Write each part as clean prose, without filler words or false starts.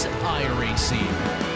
is iRacing.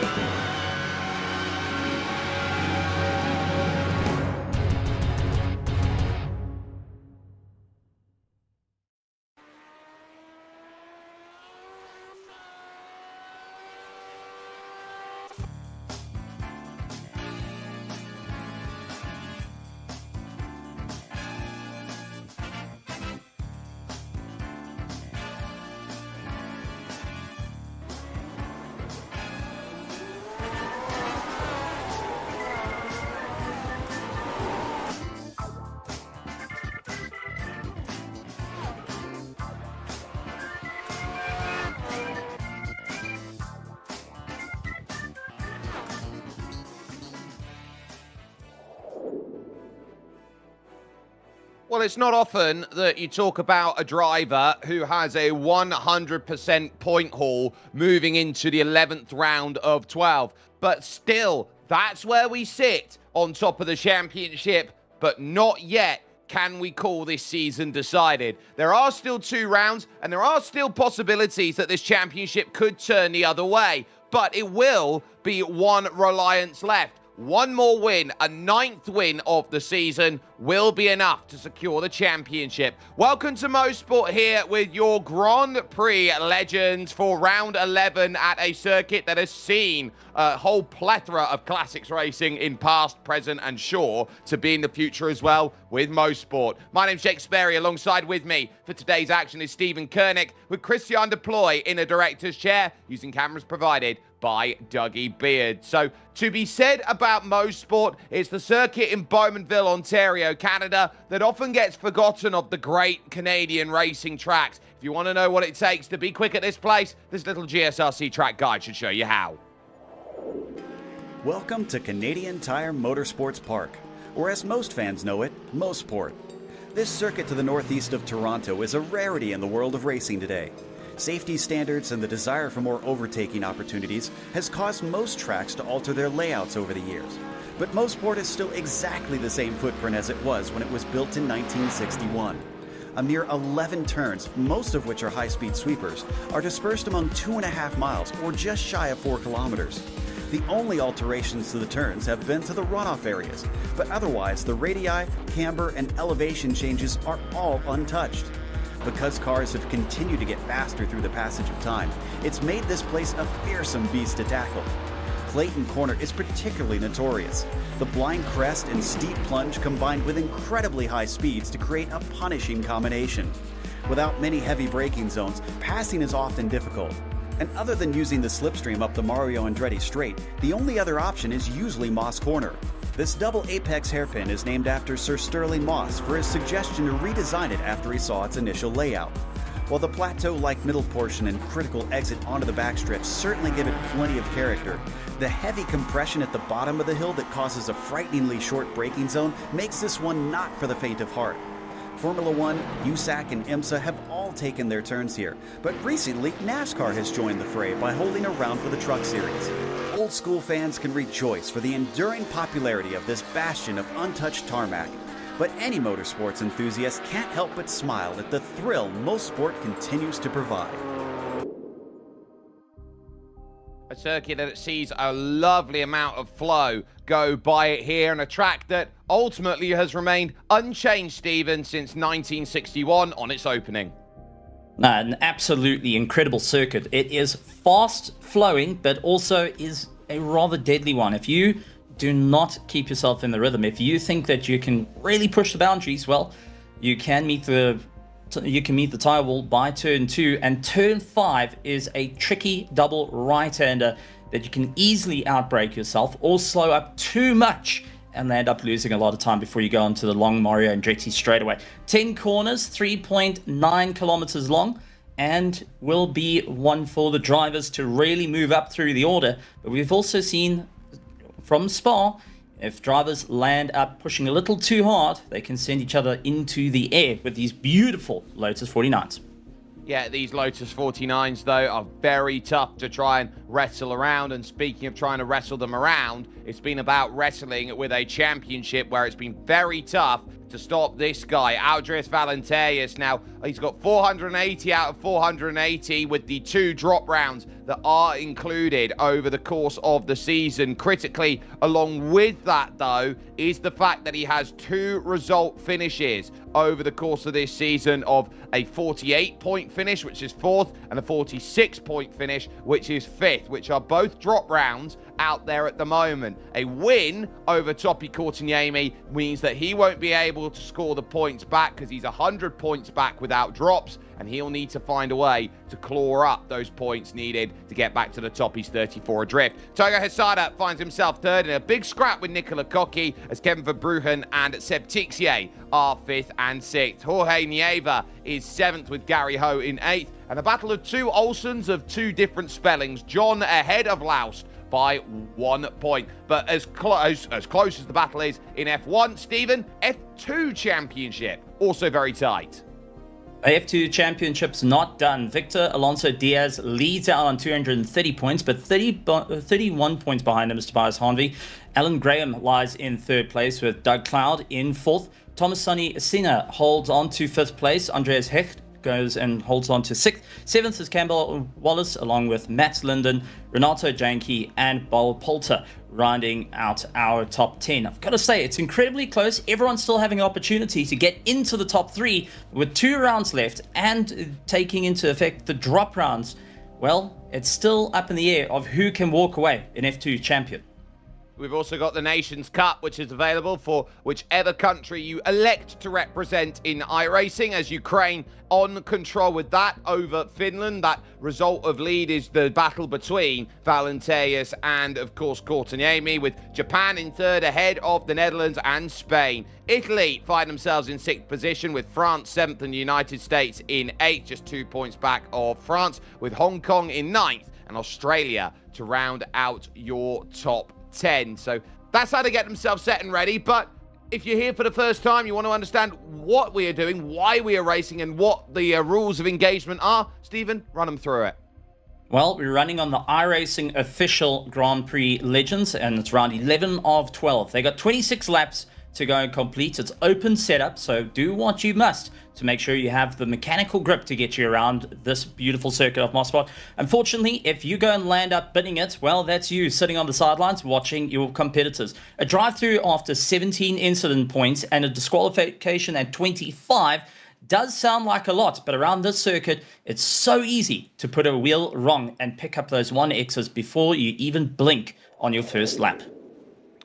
Well, it's not often that you talk about a driver who has a 100% point haul moving into the 11th round of 12. But still, that's where we sit on top of the championship, but not yet can we call this season decided. There are still 2 rounds, and there are still possibilities that this championship could turn the other way. But it will be one reliance left. One more win, a 9th win of the season, will be enough to secure the championship. Welcome to Mosport here with your Grand Prix legends for round 11 at a circuit that has seen a whole plethora of classics racing in past, present, and sure to be in the future as well with Mosport. My name's Jake Sperry. Alongside with me for today's action is Stephen Koenig with Christian Deploy in a director's chair using cameras provided by Dougie Beard. So, to be said about Mosport is the circuit in Bowmanville, Ontario, Canada, that often gets forgotten of the great Canadian racing tracks. If you want to know what it takes to be quick at this place, this little GSRC track guide should show you how. Welcome to Canadian Tire Motorsports Park, or as most fans know it, Mosport. This circuit to the northeast of Toronto is a rarity in the world of racing today. Safety standards and the desire for more overtaking opportunities has caused most tracks to alter their layouts over the years. But Mosport is still exactly the same footprint as it was when it was built in 1961. A mere 11 turns, most of which are high-speed sweepers, are dispersed among 2.5 miles, or just shy of 4 kilometers. The only alterations to the turns have been to the runoff areas, but otherwise the radii, camber, and elevation changes are all untouched. Because cars have continued to get faster through the passage of time, it's made this place a fearsome beast to tackle. Clayton Corner is particularly notorious. The blind crest and steep plunge combined with incredibly high speeds to create a punishing combination. Without many heavy braking zones, passing is often difficult. And other than using the slipstream up the Mario Andretti straight, the only other option is usually Moss Corner. This double apex hairpin is named after Sir Sterling Moss for his suggestion to redesign it after he saw its initial layout. While the plateau-like middle portion and critical exit onto the backstretch certainly give it plenty of character, the heavy compression at the bottom of the hill that causes a frighteningly short braking zone makes this one not for the faint of heart. Formula One, USAC, and IMSA have all taken their turns here, but recently NASCAR has joined the fray by holding a round for the Truck Series. Old school fans can rejoice for the enduring popularity of this bastion of untouched tarmac, but any motorsports enthusiast can't help but smile at the thrill Mosport continues to provide. A circuit that sees a lovely amount of flow go by it here, and a track that ultimately has remained unchanged, Stephen, since 1961 on its opening. An absolutely incredible circuit. It is fast flowing, but also is a rather deadly one. If you do not keep yourself in the rhythm, if you think that you can really push the boundaries, well, you can meet the tire wall by turn 2, and turn 5 is a tricky double right-hander that you can easily outbrake yourself or slow up too much and they end up losing a lot of time before you go onto the long Mario Andretti straightaway. 10 corners, 3.9 kilometers long, and will be one for the drivers to really move up through the order. But we've also seen from Spa, if drivers land up pushing a little too hard, they can send each other into the air with these beautiful Lotus 49s. Yeah, these Lotus 49s, though, are very tough to try and wrestle around. And speaking of trying to wrestle them around, it's been about wrestling with a championship where it's been very tough to stop this guy, Aldris Valenteius. Now, he's got 480 out of 480 with the 2 drop rounds that are included over the course of the season. Critically, along with that, though, is the fact that he has 2 result finishes over the course of this season of a 48-point finish, which is 4th, and a 46-point finish, which is 5th, which are both drop rounds out there at the moment. A win over Topi Courtiniemi means that he won't be able to score the points back because he's 100 points back without drops, and he'll need to find a way to claw up those points needed to get back to the top. He's 34 adrift. Togo Hesada finds himself 3rd in a big scrap with Nicola Koki as Kevin Verbruchen and Seb Tixier are 5th and 6th. Jorge Nieva is 7th with Gary Ho in 8th, and a battle of 2 Olsons of 2 different spellings. John ahead of Laust by 1 point. But as close as the battle is in F1, Stephen, F2 championship also very tight. F2 Championship's not done. Victor Alonso Diaz leads out on 230 points, but 31 points behind him is Tobias Hanvey. Alan Graham lies in 3rd place with Doug Cloud in 4th. Thomas Sonny Sina holds on to 5th place. Andreas Hecht goes and holds on to 6th. 7th is Campbell Wallace, along with Matt Linden, Renato Janke, and Boel Polter, rounding out our top 10. I've got to say, it's incredibly close. Everyone's still having an opportunity to get into the top 3 with 2 rounds left, and taking into effect the drop rounds. Well, it's still up in the air of who can walk away an F2 champion. We've also got the Nations Cup, which is available for whichever country you elect to represent in iRacing, as Ukraine on control with that over Finland. That result of lead is the battle between Valenteus and, of course, Courtiniemi, with Japan in 3rd ahead of the Netherlands and Spain. Italy find themselves in 6th position, with France 7th and the United States in 8th, just 2 points back of France, with Hong Kong in 9th and Australia to round out your top 10. So that's how to get themselves set and ready. But if you're here for the first time, you want to understand what we are doing, why we are racing, and what the rules of engagement are, Stephen, run them through it. Well, we're running on the iRacing official Grand Prix Legends, and it's round 11 of 12. They got 26 laps to go and complete. It's open setup, so do what you must to make sure you have the mechanical grip to get you around this beautiful circuit of Mosport. Unfortunately, if you go and land up bidding it, well, that's you sitting on the sidelines watching your competitors. A drive-through after 17 incident points and a disqualification at 25 does sound like a lot, but around this circuit, it's so easy to put a wheel wrong and pick up those 1Xs before you even blink on your first lap.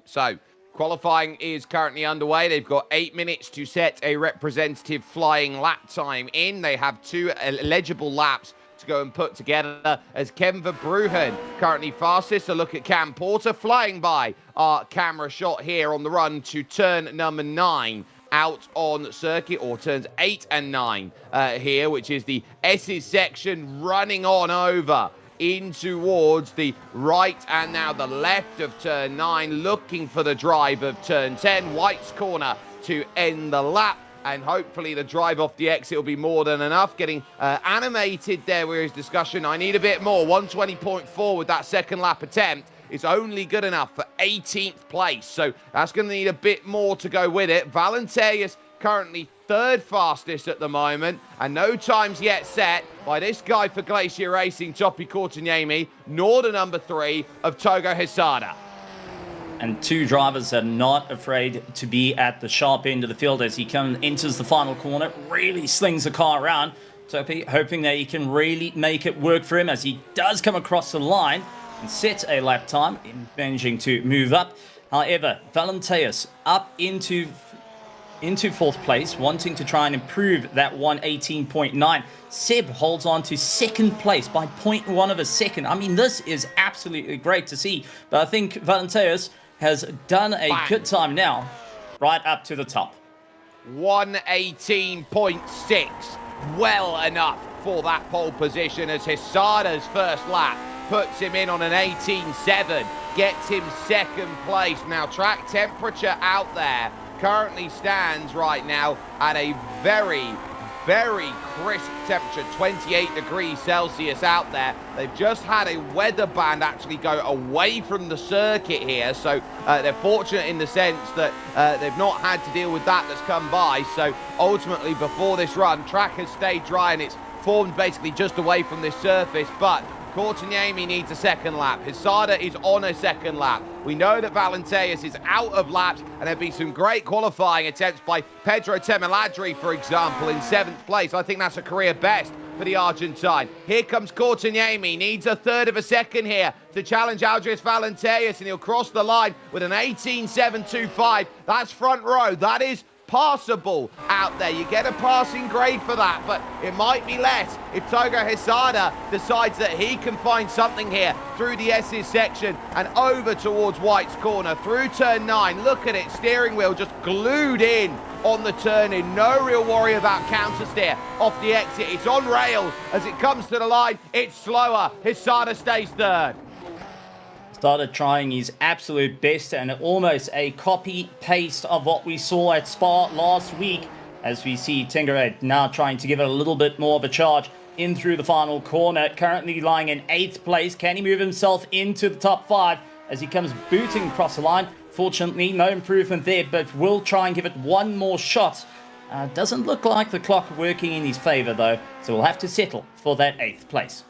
So, qualifying is currently underway. They've got 8 minutes to set a representative flying lap time in. They have 2 eligible laps to go and put together, as Kevin Verbruchen currently fastest. A look at Cam Porter flying by our camera shot here on the run to turn number 9 out on circuit, or turns 8 and 9 here, which is the S's section, running on over in towards the right and now the left of turn 9, looking for the drive of turn 10. White's corner to end the lap, and hopefully the drive off the exit will be more than enough. Getting animated there with his discussion. I need a bit more. 120.4 with that second lap attempt is only good enough for 18th place, so that's going to need a bit more to go with it. Valenteus currently 3rd fastest at the moment, and no times yet set by this guy for Glacier Racing, Topi Courtiniemi, nor the number 3 of Togo Hesada. And 2 drivers are not afraid to be at the sharp end of the field as he enters the final corner, really slings the car around. Topi hoping that he can really make it work for him as he does come across the line and set a lap time, managing to move up. However, Valenteus up into 4th place, wanting to try and improve that 118.9. Seb holds on to 2nd place by 0.1 of a second. I mean, this is absolutely great to see, but I think Valenteus has done a good time now, right up to the top. 118.6, well enough for that pole position, as Hesada's first lap puts him in on an 18.7, gets him 2nd place. Now, track temperature out there currently stands right now at a very, very crisp temperature, 28 degrees Celsius out there. They've just had a weather band actually go away from the circuit here, so they're fortunate in the sense that they've not had to deal with that that's come by. So ultimately, before this run, track has stayed dry and it's formed basically just away from this surface, but Courtniemi needs a second lap. Hisada is on a second lap. We know that Valenteus is out of laps, and there've been some great qualifying attempts by Pedro Temeladri, for example, in 7th place. I think that's a career best for the Argentine. Here comes Courtniemi, needs a third of a second here to challenge Aldris Valenteus, and he'll cross the line with an 18.725. That's front row. That is passable out there. You get a passing grade for that, but it might be less if Togo Hisada decides that he can find something here through the S's section and over towards White's corner through turn 9. Look at it, steering wheel just glued in on the turn in. No real worry about counter steer off the exit. It's on rails as it comes to the line. It's slower. Hisada stays third. Started trying his absolute best, and almost a copy-paste of what we saw at Spa last week, as we see Tingerhead now trying to give it a little bit more of a charge in through the final corner. Currently lying in 8th place. Can he move himself into the top 5 as he comes booting across the line? Fortunately, no improvement there, but will try and give it one more shot. Doesn't look like the clock working in his favor, though, so we'll have to settle for that 8th place.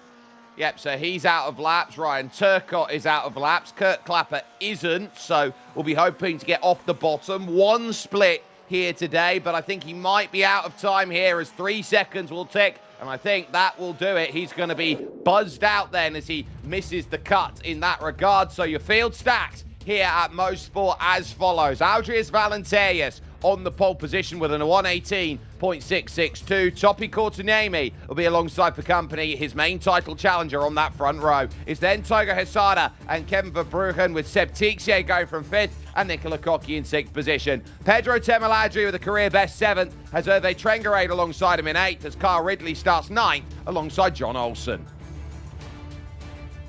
Yep, so he's out of laps. Ryan Turcott is out of laps. Kurt Clapper isn't, so we'll be hoping to get off the bottom. One split here today, but I think he might be out of time here as 3 seconds will tick, and I think that will do it. He's going to be buzzed out then as he misses the cut in that regard. So your field stacks here at Mosport as follows. Aldris Valenteus on the pole position with an 118.662. Topi Courtniemi will be alongside for company. His main title challenger on that front row is then Togo Hisada and Kevin Verbruggen, with Seb Tixier going from 5th and Nicola Cocchi in 6th position. Pedro Temeladri with a career best 7th has Hervé Trengarade alongside him in 8th as Carl Ridley starts 9th alongside John Olsen.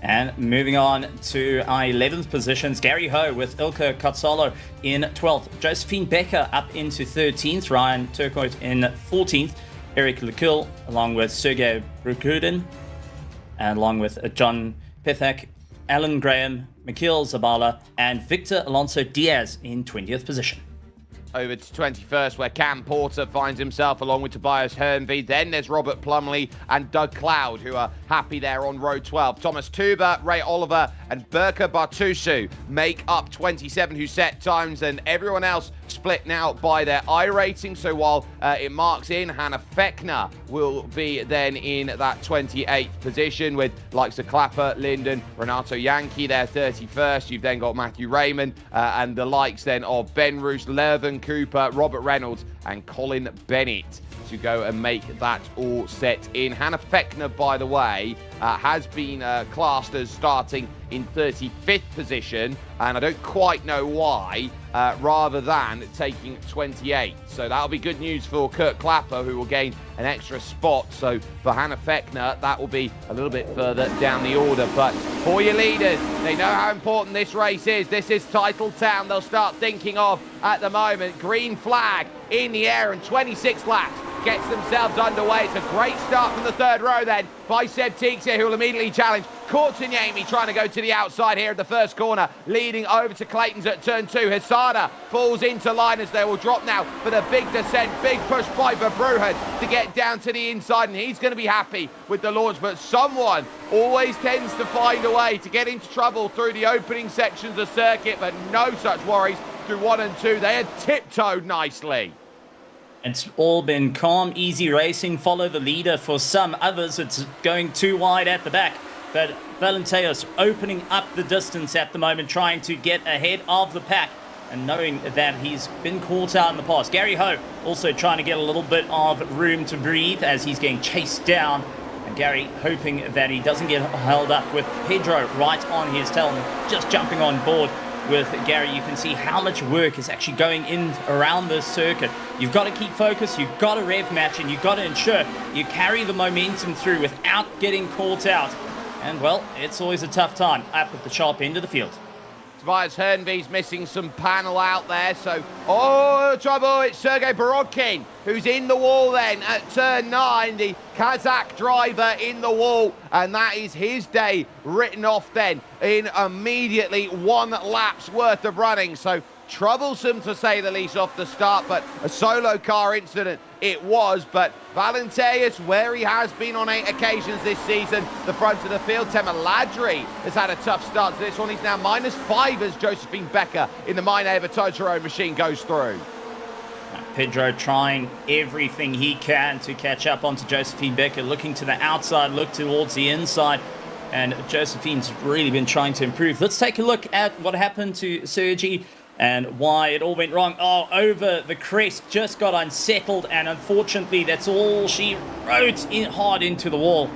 And moving on to our 11th positions, Gary Ho with Ilka Kotsalo in 12th. Josephine Becker up into 13th. Ryan Turcotte in 14th. Eric Lecul along with Sergei Brukudin, and along with John Pithak, Alan Graham, Mikhail Zabala, and Victor Alonso Diaz in 20th position. Over to 21st, where Cam Porter finds himself along with Tobias Hernvey. Then there's Robert Plumley and Doug Cloud, who are happy there on row 12. Thomas Tuber, Ray Oliver, and Berka Bartusu make up 27 who set times, and everyone else split now by their iRating. So while it marks in, Hannah Fechner will be then in that 28th position with likes of Clapper, Linden, Renato Yankee there 31st. You've then got Matthew Raymond and the likes then of Ben Roos, Lervin Cooper, Robert Reynolds and Colin Bennett to go and make that all set in. Hannah Fechner, by the way, has been classed as starting in 35th position, and I don't quite know why, rather than taking 28th. So that'll be good news for Kurt Clapper, who will gain an extra spot. So for Hannah Fechner, that will be a little bit further down the order. But for your leaders, they know how important this race is. This is title town. They'll start thinking of, at the moment, green flag in the air, and 26 laps gets themselves underway. It's a great start from the third row then by Seb Tixier, who will immediately challenge Courtniemi, trying to go to the outside here at the first corner, leading over to Clayton's at turn 2. Hisada falls into line as they will drop now for the big descent. Big push by Verbruggen to get down to the inside, and he's going to be happy with the launch, but someone always tends to find a way to get into trouble through the opening sections of circuit, but no such worries through 1 and 2. They had tiptoed nicely. It's all been calm, easy racing. Follow the leader. For some others, it's going too wide at the back. But Valenteus opening up the distance at the moment, trying to get ahead of the pack, and knowing that he's been caught out in the past. Gary Ho also trying to get a little bit of room to breathe as he's getting chased down. And Gary hoping that he doesn't get held up, with Pedro right on his tail and just jumping on board with Gary. You can see how much work is actually going in around this circuit. You've got to keep focused, you've got to rev match, and you've got to ensure you carry the momentum through without getting caught out. And, well, it's always a tough time up at the sharp end of the field. Tobias Hernvey's missing some panel out there, so, oh, trouble, it's Sergei Borodkin, who's in the wall then at turn 9, the Kazakh driver in the wall, and that is his day written off then in immediately 1 lap's worth of running. So troublesome to say the least off the start, but a solo car incident it was, but Valenteus, where he has been on 8 occasions this season, the front of the field. Temaladri has had a tough start to this one. He's now -5 as Josephine Becker in the Mineva Totoro machine goes through. Pedro trying everything he can to catch up onto Josephine Becker, looking to the outside, look towards the inside, and Josephine's really been trying to improve. Let's take a look at what happened to Sergi and why it all went wrong. Oh, over the crest, just got unsettled, and unfortunately that's all she wrote hard into the wall.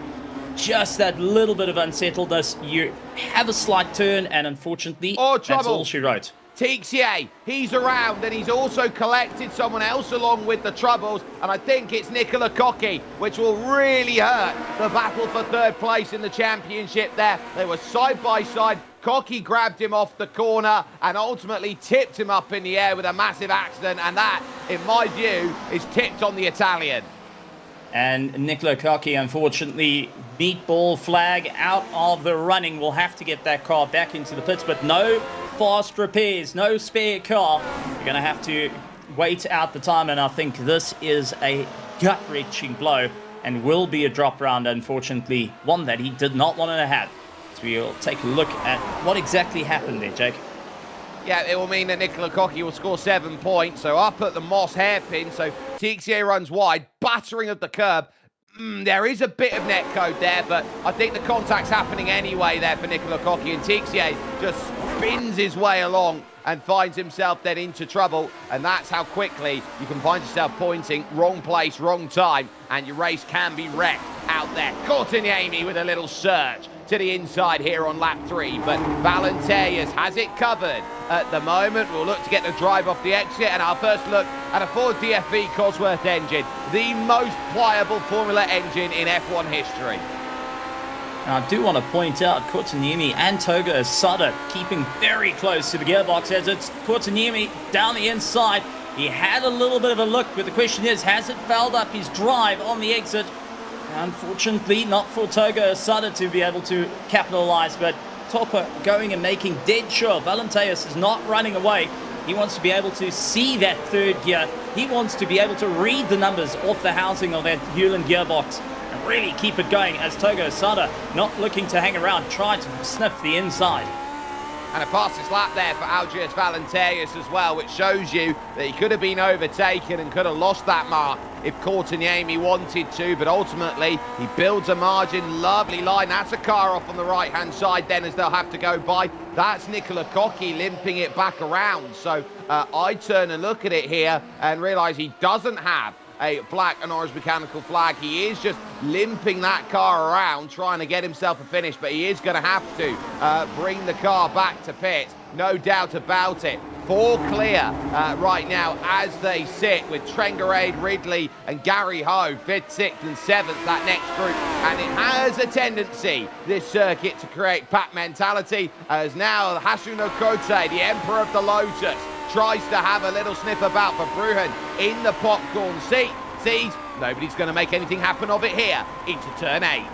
Just that little bit of unsettledness. You have a slight turn, and unfortunately that's all she wrote. Tixier, he's around, and he's also collected someone else along with the troubles, and I think it's Nicola Cocchi, which will really hurt the battle for 3rd place in the championship there. They were side by side. Cocchi grabbed him off the corner and ultimately tipped him up in the air with a massive accident, and that, in my view, is tipped on the Italian. And Nicola Cocchi, unfortunately, meatball flag out of the running. We'll have to get that car back into the pits, but no fast repairs, no spare car. You're going to have to wait out the time, and I think this is a gut-wrenching blow and will be a drop round, unfortunately, one that he did not want to have. So we'll take a look at what exactly happened there, Jake. Yeah, it will mean that Nicola Cocchi will score 7 points, so up at the Moss hairpin, so Tixier runs wide, battering of the curb. There is a bit of netcode there, but I think the contact's happening anyway there for Nicola Cocchi, and Tixier just spins his way along and finds himself then into trouble, and that's how quickly you can find yourself pointing wrong place, wrong time, and your race can be wrecked out there. Courtiniemi with a little surge to the inside here on lap 3, but Valenteus has it covered at the moment. We'll look to get the drive off the exit, and our first look at a Ford DFV Cosworth engine, the most pliable Formula engine in F1 history. And I do want to point out Courtiniemi and Toga Asada keeping very close to the gearbox as it's Courtiniemi down the inside. He had a little bit of a look, but the question is, has it fouled up his drive on the exit? Unfortunately, not for Toga Asada to be able to capitalize, but Topper going and making dead sure Valenteus is not running away. He wants to be able to see that 3rd gear. He wants to be able to read the numbers off the housing of that Hewland gearbox and really keep it going, as Toga Asada not looking to hang around, trying to sniff the inside. And a fastest lap there for Algiers Valenteus as well, which shows you that he could have been overtaken and could have lost that mark if Courtiniemi wanted to, but ultimately he builds a margin. Lovely line. That's a car off on the right-hand side then as they'll have to go by. That's Nicola Cocchi limping it back around. So I turn and look at it here and realise he doesn't have a black and orange mechanical flag. He is just limping that car around, trying to get himself a finish, but he is going to have to bring the car back to pit, no doubt about it. 4 clear right now as they sit, with Trengarade, Ridley and Gary Ho 5th, 6th and 7th, that next group. And it has a tendency, this circuit, to create pack mentality, as now Hasuno Kote, the Emperor of the Lotus, tries to have a little sniff about for Bruhen in the popcorn seat. Sees nobody's going to make anything happen of it here into turn 8.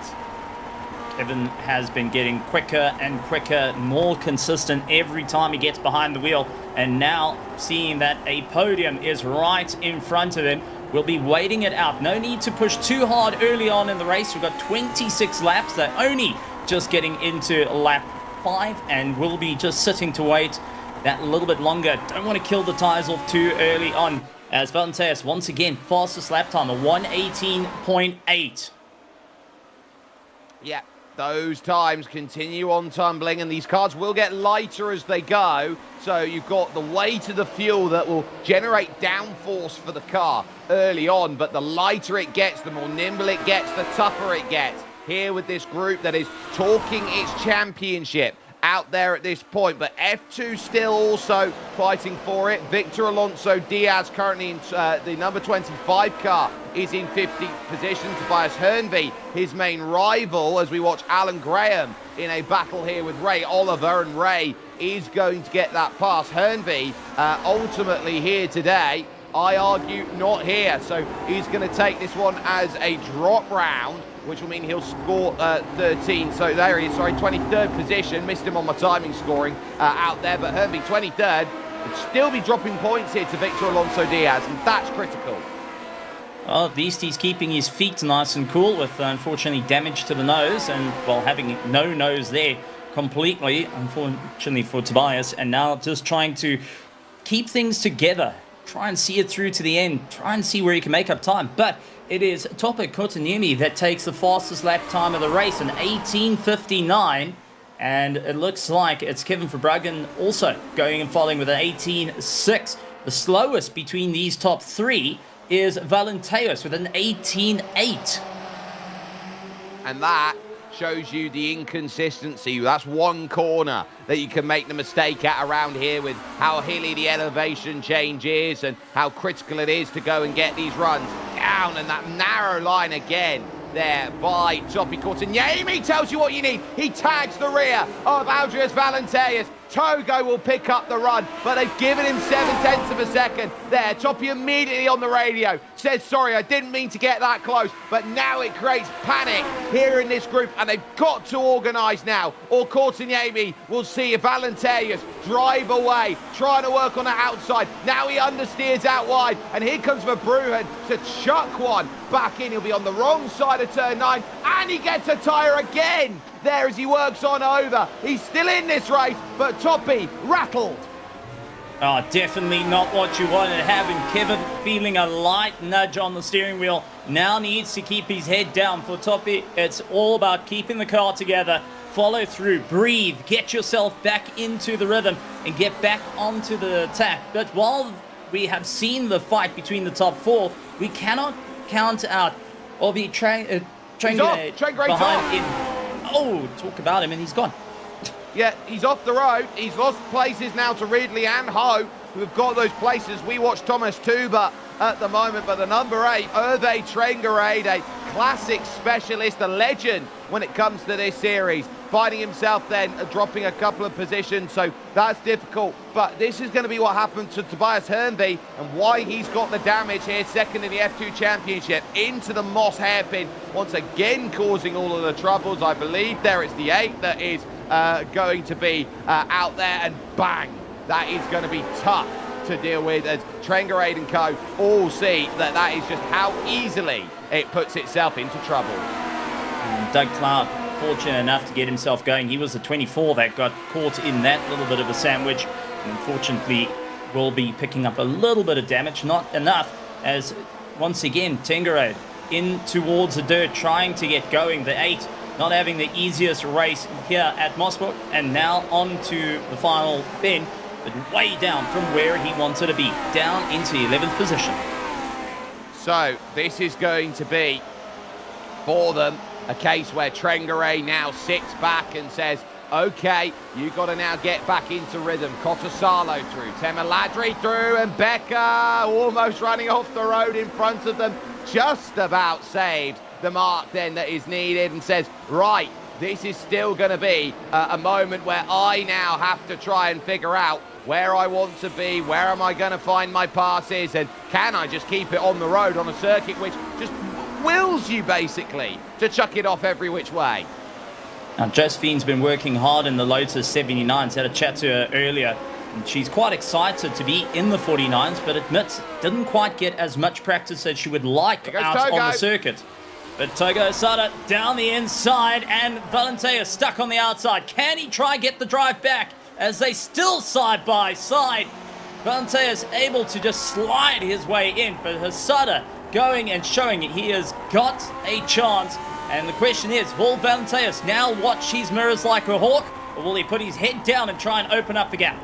Kevin has been getting quicker and quicker, more consistent every time he gets behind the wheel, and now seeing that a podium is right in front of him, we'll be waiting it out. No need to push too hard early on in the race. We've got 26 laps. They're only just getting into lap 5, and we'll be just sitting to wait that little bit longer. Don't want to kill the tires off too early on, as Valenteus once again fastest lap time, a 1:18.8. Yeah, those times continue on tumbling, and these cars will get lighter as they go. So you've got the weight of the fuel that will generate downforce for the car early on, but the lighter it gets, the more nimble it gets, the tougher it gets. Here with this group that is talking its championship out there at this point, but F2 still also fighting for it. Victor Alonso Diaz currently in the number 25 car is in 50th position. Tobias Hernvey, his main rival, as we watch Alan Graham in a battle here with Ray Oliver, and Ray is going to get that pass. Hernvey ultimately here today, I argue not here, so he's going to take this one as a drop round, which will mean he'll score 13. So there he is, sorry, 23rd position. Missed him on my timing scoring out there, but Hernvey 23rd would still be dropping points here to Victor Alonso Diaz, and that's critical. Well, at least he's keeping his feet nice and cool with, unfortunately, damage to the nose. And, well, having no nose there completely, unfortunately for Tobias. And now just trying to keep things together. Try and see it through to the end. Try and see where he can make up time. But it is Topa Kotkaniemi that takes the fastest lap time of the race, an 18:59. And it looks like it's Kevin Verbruggen also going and following with an 18:06. The slowest between these top three is Valenteos with an 18:8. And that shows you the inconsistency. That's one corner that you can make the mistake at around here with how hilly the elevation change is and how critical it is to go and get these runs down. And that narrow line again there by Topi Kotkaniemi tells you what you need. He tags the rear of Aldrius Valenteus. Togo will pick up the run, but they've given him 0.7 of a second there. Topi immediately on the radio says, sorry, I didn't mean to get that close, but now it creates panic here in this group, and they've got to organise now, or Kotkaniemi will see if Valenteus drive away, trying to work on the outside. Now he understeers out wide, and here comes Verbruggen to chuck one back in. He'll be on the wrong side of turn 9, and he gets a tyre again there as he works on over. He's still in this race, but Topi rattled. Oh, definitely not what you wanted to have. And Kevin feeling a light nudge on the steering wheel. Now needs to keep his head down. For Topi, it's all about keeping the car together. Follow through, breathe, get yourself back into the rhythm and get back onto the attack. But while we have seen the fight between the top four, we cannot count out or be behind him. Oh, talk about him and he's gone. Yeah, he's off the road. He's lost places now to Ridley and Ho, who have got those places. We watch Thomas Tuba at the moment, but the number 8, Hervé Trengarade, a classic specialist, a legend when it comes to this series, finding himself then dropping a couple of positions, so that's difficult. But this is going to be what happened to Tobias Hernby and why he's got the damage here, second in the F2 Championship, into the Moss hairpin, once again causing all of the troubles. I believe there it's the 8 that is going to be out there, and bang, that is going to be tough to deal with as Trengarade and co all see that that is just how easily it puts itself into trouble. And Doug Clark, fortunate enough to get himself going. He was the 24 that got caught in that little bit of a sandwich. Unfortunately, will be picking up a little bit of damage, not enough, as once again, Trengarade in towards the dirt, trying to get going. The 8 not having the easiest race here at Mosport, and now on to the final bend, but way down from where he wanted to be, down into 11th position. So this is going to be, for them, a case where Trengarade now sits back and says, okay, you got to now get back into rhythm. Cotasalo through, Temaladri through, and Becca almost running off the road in front of them, just about saved the mark then that is needed, and says, right, this is still going to be a moment where I now have to try and figure out where I want to be, where am I going to find my passes, and can I just keep it on the road on a circuit which just wills you basically to chuck it off every which way. Now Josephine's been working hard in the Lotus 79s, had a chat to her earlier, and she's quite excited to be in the 49s, but admits didn't quite get as much practice as she would like out Togo on the circuit. But Togo Sada down the inside, and Valenteus stuck on the outside. Can he try get the drive back as they still side by side? Valenteus able to just slide his way in, but Hasada going and showing he has got a chance. And the question is, will Valenteus now watch his mirrors like a hawk, or will he put his head down and try and open up the gap?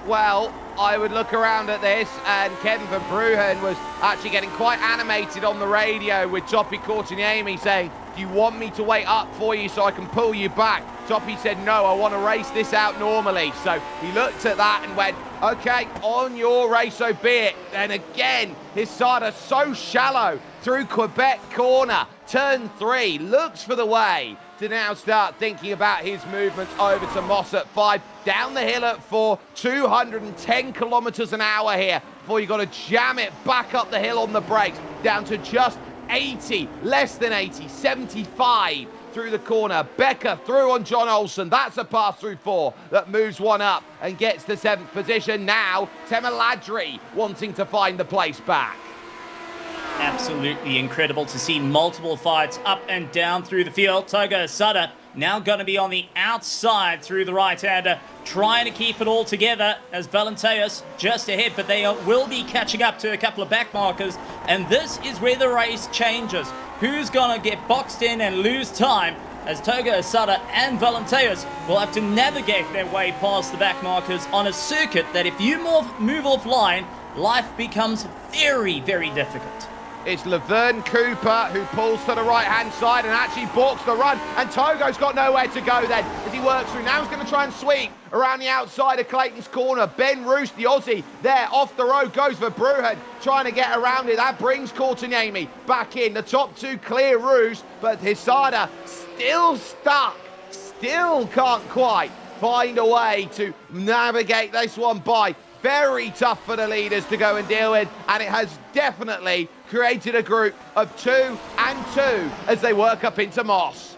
Well, I would look around at this, and Kevin Verbruggen was actually getting quite animated on the radio with Topi Kotkaniemi saying, do you want me to wait up for you so I can pull you back? Topi said, no, I want to race this out normally. So he looked at that and went, okay, on your race, so be it. And again, Hisada so shallow through Quebec corner, turn 3, looks for the way to now start thinking about his movements over to Moss at 5, down the hill at 4, 210 kilometers an hour here before you got to jam it back up the hill on the brakes, down to just 80, less than 80, 75 through the corner. Becker through on John Olsen. That's a pass through 4 that moves one up and gets to 7th position. Now, Temaladri wanting to find the place back. Absolutely incredible to see multiple fights up and down through the field. Togo Sutter now going to be on the outside through the right-hander, trying to keep it all together as Valenteus just ahead, but they will be catching up to a couple of back markers, and this is where the race changes. Who's going to get boxed in and lose time, as Togo Sutter and Valenteus will have to navigate their way past the back markers on a circuit that if you move offline, life becomes very, very difficult. It's Laverne Cooper who pulls to the right-hand side and actually balks the run. And Togo's got nowhere to go then as he works through. Now he's going to try and sweep around the outside of Clayton's corner. Ben Roos, the Aussie, there off the road, goes for Bruhan, trying to get around it. That brings Courtiniemi back in. The top two clear Roos, but Hisada still stuck. Still can't quite find a way to navigate this one by. Very tough for the leaders to go and deal with, and it has definitely created a group of 2 and 2 as they work up into Moss.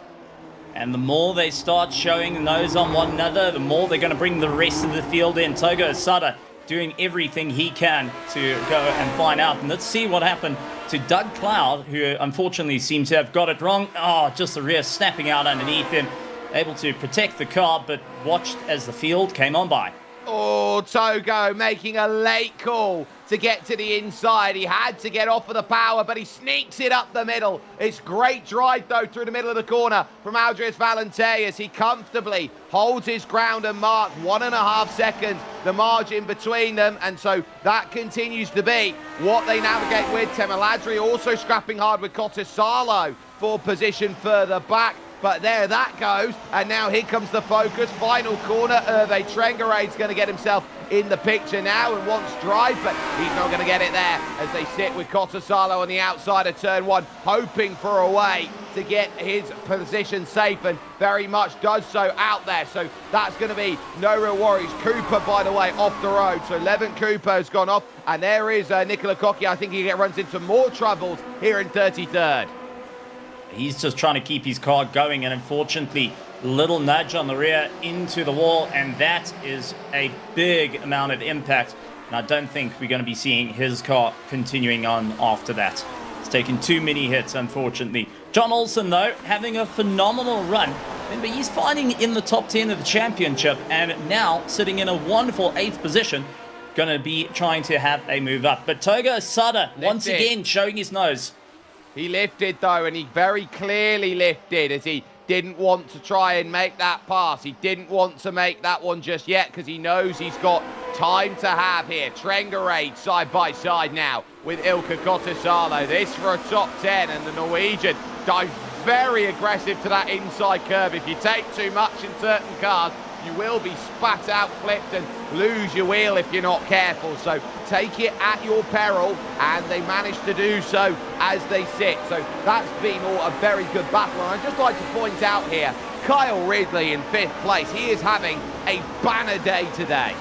And the more they start showing nose on one another, the more they're going to bring the rest of the field in. Togo Sutter doing everything he can to go and find out. And let's see what happened to Doug Cloud, who unfortunately seems to have got it wrong. Oh, just the rear snapping out underneath him, able to protect the car, but watched as the field came on by. Oh, Togo making a late call to get to the inside. He had to get off of the power, but he sneaks it up the middle. It's great drive, though, through the middle of the corner from Aldris Valenteus. He comfortably holds his ground and marks 1.5 seconds, the margin between them. And so that continues to be what they navigate with. Temaladri also scrapping hard with Cotasalo for position further back. But there that goes, and now here comes the focus. Final corner, Hervé Trengareid's going to get himself in the picture now and wants drive, but he's not going to get it there as they sit with Cotasalo on the outside of turn 1, hoping for a way to get his position safe, and very much does so out there. So that's going to be no real worries. Cooper, by the way, off the road. So Levin Cooper has gone off, and there is Nicola Cocchi. I think he runs into more troubles here in 33rd. He's just trying to keep his car going, and unfortunately, little nudge on the rear into the wall, and that is a big amount of impact. And I don't think we're going to be seeing his car continuing on after that. It's taken too many hits, unfortunately. John Olsen, though, having a phenomenal run. Remember, he's fighting in the top 10 of the championship, and now sitting in a wonderful 8th position, going to be trying to have a move up. But Togo Sutter, once again, showing his nose. He lifted, though, and he very clearly lifted as he didn't want to try and make that pass. He didn't want to make that one just yet because he knows he's got time to have here. Trengareid side by side now with Ilka Cotasalo. This for a top 10, and the Norwegian dives very aggressive to that inside curve. If you take too much in certain cars, you will be spat out, flipped, and lose your wheel if you're not careful. So take it at your peril, and they managed to do so as they sit. So that's been all a very good battle. And I'd just like to point out here, Kyle Ridley in 5th place. He is having a banner day today.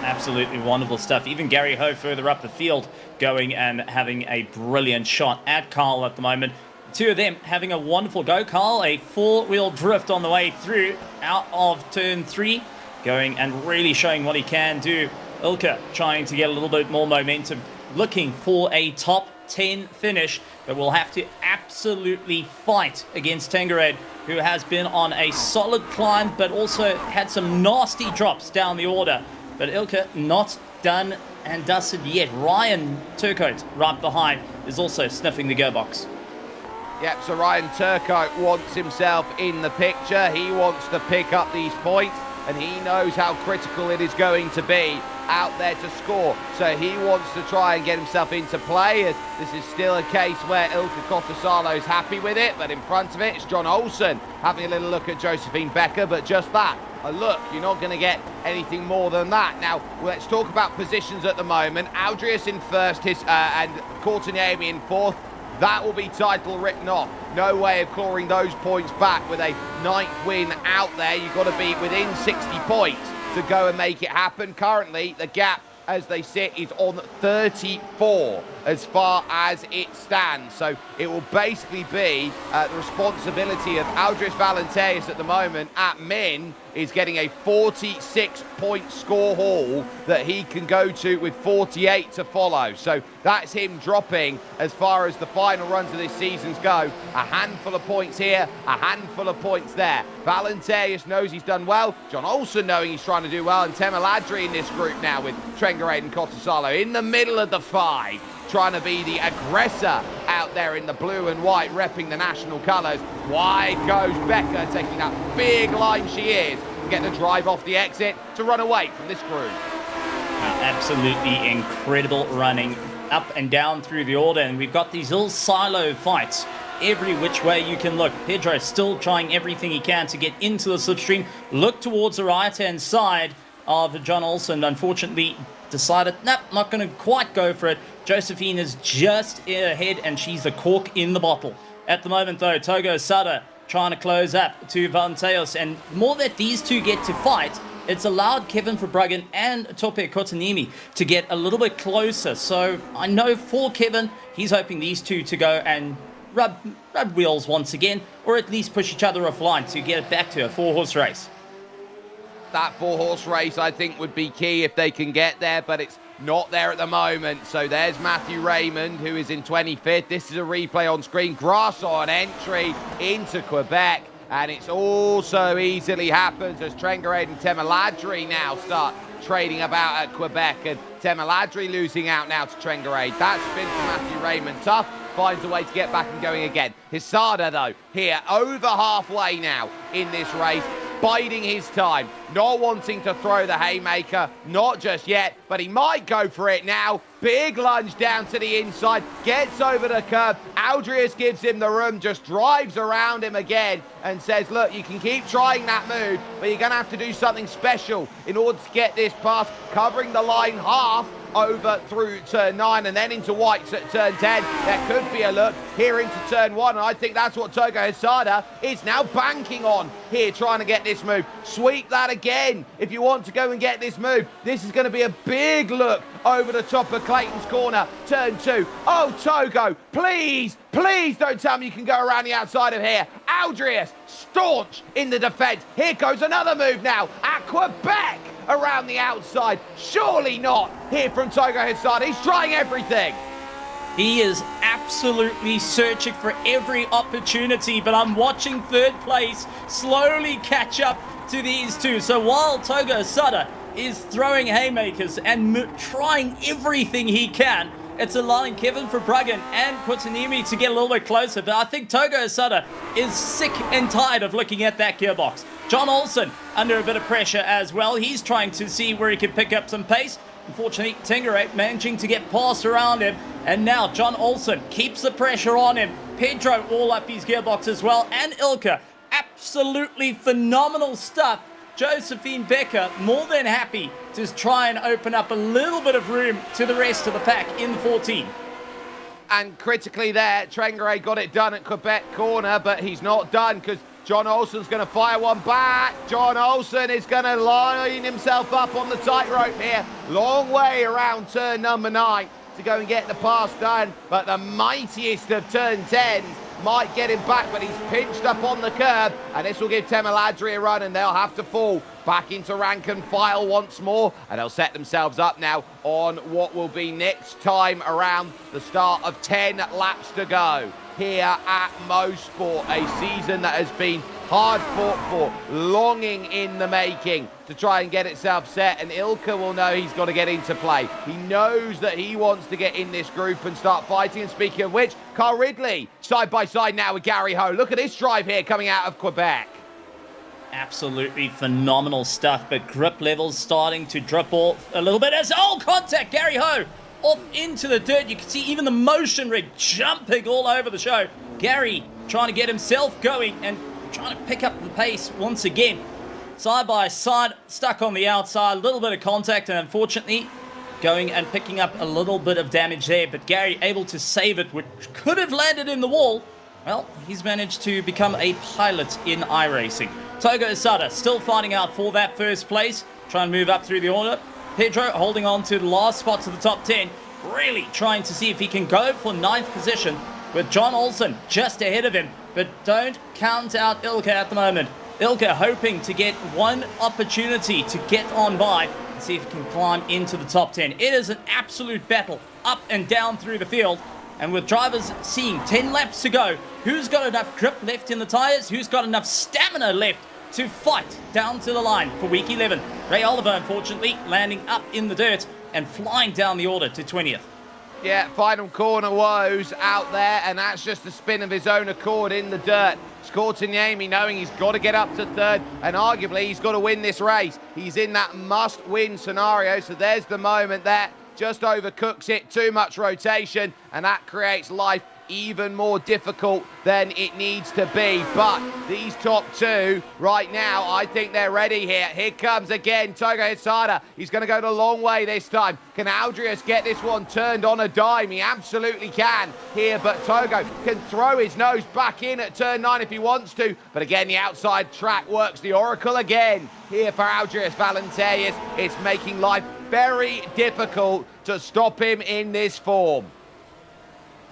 Absolutely wonderful stuff. Even Gary Ho further up the field going and having a brilliant shot at Carl at the moment. Two of them having a wonderful go. Carl, a 4-wheel drift on the way through out of turn 3, going and really showing what he can do. Ilka trying to get a little bit more momentum, looking for a top 10 finish, but will have to absolutely fight against Tengared, who has been on a solid climb, but also had some nasty drops down the order. But Ilka not done and dusted yet. Ryan Turcotte right behind is also sniffing the gearbox. Yep, so Ryan Turcotte wants himself in the picture. He wants to pick up these points, and he knows how critical it is going to be out there to score. So he wants to try and get himself into play, as this is still a case where Ilka Cotasalo is happy with it, but in front of it, it's John Olsen having a little look at Josephine Becker, but just that, a look. You're not going to get anything more than that. Now, let's talk about positions at the moment. Aldrius in 1st, and Courtiniemi in 4th. That will be title written off. No way of clawing those points back with a 9th win out there. You've got to be within 60 points to go and make it happen. Currently, the gap as they sit is on 34 as far as it stands. So it will basically be the responsibility of Aldris Valenteus at the moment at Min is getting a 46-point score haul that he can go to with 48 to follow. So that's him dropping as far as the final runs of this season's go. A handful of points here, a handful of points there. Valentarius knows he's done well. John Olsen knowing he's trying to do well. And Temaladri in this group now with Trengarade and Cotasalo in the middle of the five, trying to be the aggressor out there in the blue and white, repping the national colours. Wide goes Becca, taking that big line she is to get the drive off the exit to run away from this group. Absolutely incredible running up and down through the order, and we've got these little silo fights every which way you can look. Pedro still trying everything he can to get into the slipstream. Look towards the right-hand side of John Olsen. Unfortunately, decided, nope, not going to quite go for it. Josephine is just ahead, and she's the cork in the bottle. At the moment, though, Togo Sutter trying to close up to Vanteos, and more that these two get to fight, it's allowed Kevin Verbruggen and Tope Kotanimi to get a little bit closer. So I know for Kevin, he's hoping these two to go and rub wheels once again, or at least push each other offline to get it back to a 4-horse race. That 4-horse race, I think, would be key if they can get there, but it's not there at the moment. So there's Matthew Raymond, who is in 25th. This is a replay on screen. Grass on entry into Quebec, and it's also easily happens as Trengarade and Temaladri now start trading about at Quebec, and Temaladri losing out now to Trengarade. That's been for Matthew Raymond. Tough. Finds a way to get back and going again. Hisada, though, here over halfway now in this race, biding his time, not wanting to throw the haymaker, not just yet, but he might go for it now. Big lunge down to the inside, gets over the curb. Aldrius gives him the room, just drives around him again and says, look, you can keep trying that move, but you're going to have to do something special in order to get this past, covering the line half over through turn 9 and then into whites at turn 10. There could be a look here into turn 1, and I think that's what Togo Hisada is now banking on here, trying to get this move. Sweep that again if you want to go and get this move. This is going to be a big look over the top of Clayton's corner, turn 2. Oh, Togo, please don't tell me you can go around the outside of here. Aldrius, staunch in the defense. Here goes another move now at Quebec around the outside. Surely not here from Togo Hisada. He's trying everything. He is absolutely searching for every opportunity, but I'm watching third place slowly catch up to these two. So while Togo Hisada is throwing haymakers and trying everything he can, it's allowing Kevin Verbruggen and Kotanimi to get a little bit closer. But I think Togo Hisada is sick and tired of looking at that gearbox. John Olsen under a bit of pressure as well. He's trying to see where he can pick up some pace. Unfortunately, Tengarate managing to get past around him. And now John Olsen keeps the pressure on him. Pedro all up his gearbox as well. And Ilka, absolutely phenomenal stuff. Josephine Becker more than happy to try and open up a little bit of room to the rest of the pack in the 14. And critically there, Trengarade got it done at Quebec corner, but he's not done because John Olsen's going to fire one back. John Olsen is going to line himself up on the tightrope here. Long way around turn number 9 to go and get the pass done, but the mightiest of turn 10s might get him back, but he's pinched up on the curb, and this will give Temaladri a run, and they'll have to fall back into rank and file once more, and they'll set themselves up now on what will be next time around the start of 10 laps to go here at Mosport, a season that has been hard fought for, longing in the making to try and get itself set, and Ilka will know he's got to get into play. He knows that he wants to get in this group and start fighting, and speaking of which, Carl Ridley side by side now with Gary Ho. Look at this drive here coming out of Quebec. Absolutely phenomenal stuff, but grip levels starting to drop off a little bit as, oh, contact, Gary Ho off into the dirt. You can see even the motion rig jumping all over the show. Gary trying to get himself going and trying to pick up the pace once again. Side by side, stuck on the outside, a little bit of contact, and unfortunately going and picking up a little bit of damage there, but Gary able to save it, which could have landed in the wall. Well, he's managed to become a pilot in iRacing. Togo Hisada still fighting out for that first place, trying to move up through the order. Pedro holding on to the last spot to the top 10, really trying to see if he can go for 9th position with John Olsen just ahead of him. But don't count out Ilka at the moment. Ilka hoping to get one opportunity to get on by and see if he can climb into the top 10. It is an absolute battle up and down through the field. And with drivers seeing 10 laps to go, who's got enough grip left in the tyres? Who's got enough stamina left to fight down to the line for week 11? Ray Oliver, unfortunately, landing up in the dirt and flying down the order to 20th. Yeah, final corner woes out there, and that's just a spin of his own accord in the dirt. Scortiniemi knowing he's got to get up to third, and arguably he's got to win this race. He's in that must-win scenario, so there's the moment there. Just overcooks it, too much rotation, and that creates life even more difficult than it needs to be. But these top two right now, I think they're ready here. Here comes again Togo Hisada. He's going to go the long way this time. Can Aldrius get this one turned on a dime? He absolutely can here, but Togo can throw his nose back in at turn 9 if he wants to. But again, the outside track works the oracle again here for Aldrius Valenteus. It's making life very difficult to stop him in this form.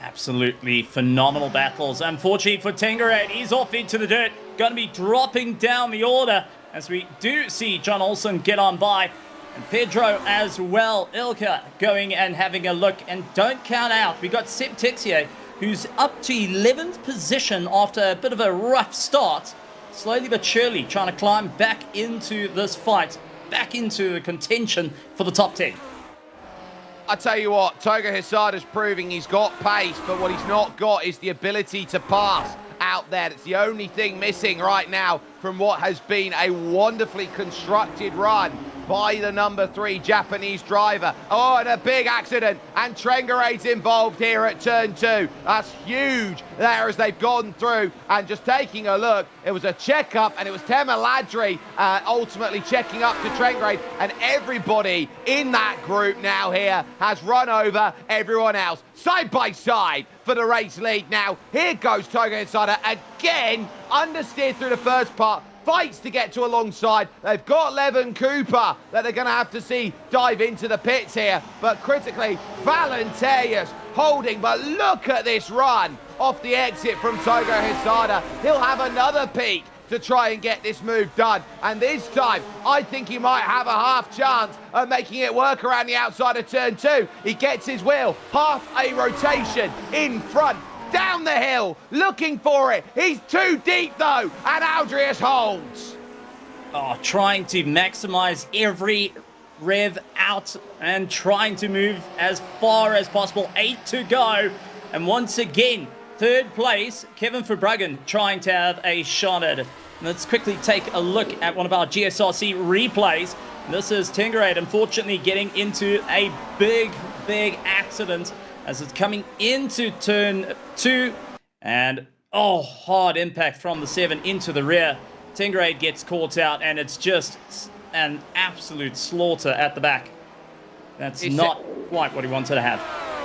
Absolutely phenomenal battles. Unfortunately for Tengerade, he's off into the dirt. Going to be dropping down the order as we do see John Olsen get on by. And Pedro as well. Ilka going and having a look. And don't count out, we got Seb Texier, who's up to 11th position after a bit of a rough start. Slowly but surely trying to climb back into this fight, back into the contention for the top 10. I tell you what, Togo Hisada's proving he's got pace, but what he's not got is the ability to pass out there. It's the only thing missing right now from what has been a wonderfully constructed run by the number 3 Japanese driver. Oh, and a big accident, and Trengarade's involved here at turn 2. That's huge there as they've gone through, and just taking a look, it was a checkup, and it was Tema Ladri ultimately checking up to Trengarade, and everybody in that group now here has run over everyone else. Side by side for the race lead now. Here goes Togo Hisada again, understeered through the first part, fights to get to alongside. They've got Levin Cooper that they're going to have to see dive into the pits here. But critically, Valenteus holding. But look at this run off the exit from Togo Hisada. He'll have another peak to try and get this move done. And this time, I think he might have a half chance of making it work around the outside of turn 2. He gets his wheel, half a rotation in front. Down the hill, looking for it. He's too deep though, and Aldrius holds. Oh, trying to maximize every rev out and trying to move as far as possible. 8 to go. And once again, third place, Kevin Verbruggen trying to have a shot at it. Let's quickly take a look at one of our GSRC replays. This is Tengerade, unfortunately getting into a big accident as it's coming into turn 2, and hard impact from the 7 into the rear. Tengerade gets caught out, and it's just an absolute slaughter at the back. That's not quite what he wanted to have.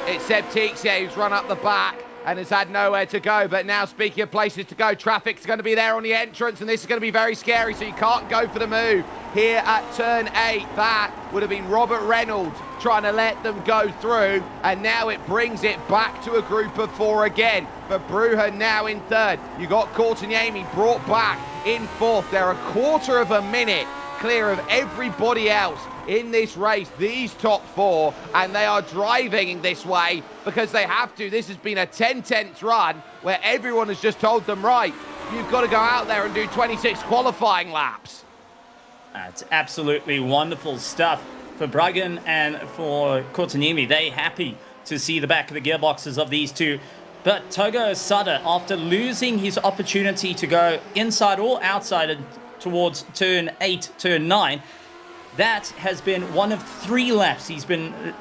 It's Seb Texier who's run up the back and has had nowhere to go. But now, speaking of places to go, traffic's going to be there on the entrance, and this is going to be very scary, so you can't go for the move here at turn 8. That would have been Robert Reynolds trying to let them go through, and now it brings it back to a group of 4 again. But Bruja now in third. You got Courtiniemi brought back in 4th. They're a quarter of a minute clear of everybody else in this race, these top 4, and they are driving this way because they have to. This has been a 10/10 run where everyone has just told them, right, you've got to go out there and do 26 qualifying laps. It's absolutely wonderful stuff for Bruggen and for Courtiniemi. They happy to see the back of the gearboxes of these two. But Togo Hisada, after losing his opportunity to go inside or outside towards turn 8, turn 9, that has been one of 3 laps. He's been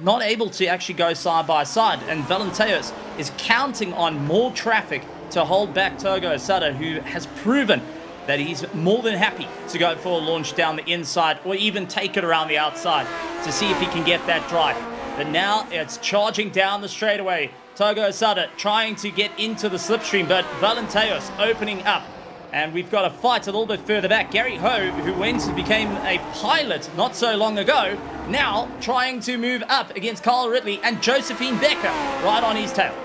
not able to actually go side by side, and Valenteus is counting on more traffic to hold back Togo Hisada, who has proven that he's more than happy to go for a launch down the inside or even take it around the outside to see if he can get that drive. But now it's charging down the straightaway. Togo Hisada trying to get into the slipstream, but Valenteus opening up. And we've got a fight a little bit further back. Gary Ho, who went and became a pilot not so long ago, now trying to move up against Carl Ridley and Josephine Becker right on his tail.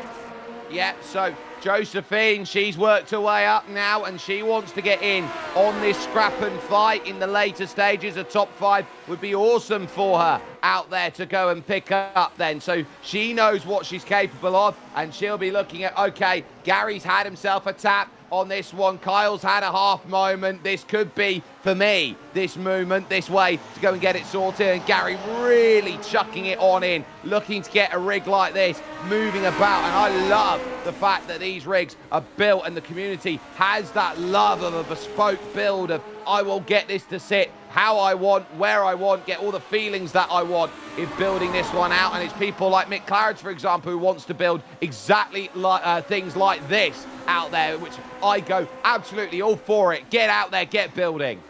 Yeah, so Josephine, she's worked her way up now, and she wants to get in on this scrap and fight in the later stages. A top 5 would be awesome for her out there to go and pick up then. So she knows what she's capable of, and she'll be looking at, okay, Gary's had himself a tap on this one. Kyle's had a half moment. This could be, for me, this movement, this way to go and get it sorted. And Gary really chucking it on in, looking to get a rig like this moving about. And I love the fact that these rigs are built and the community has that love of a bespoke build of, I will get this to sit how I want, where I want, get all the feelings that I want in building this one out. And it's people like Mick Claridge, for example, who wants to build exactly like things like this out there, which I go absolutely all for it. Get out there, get building.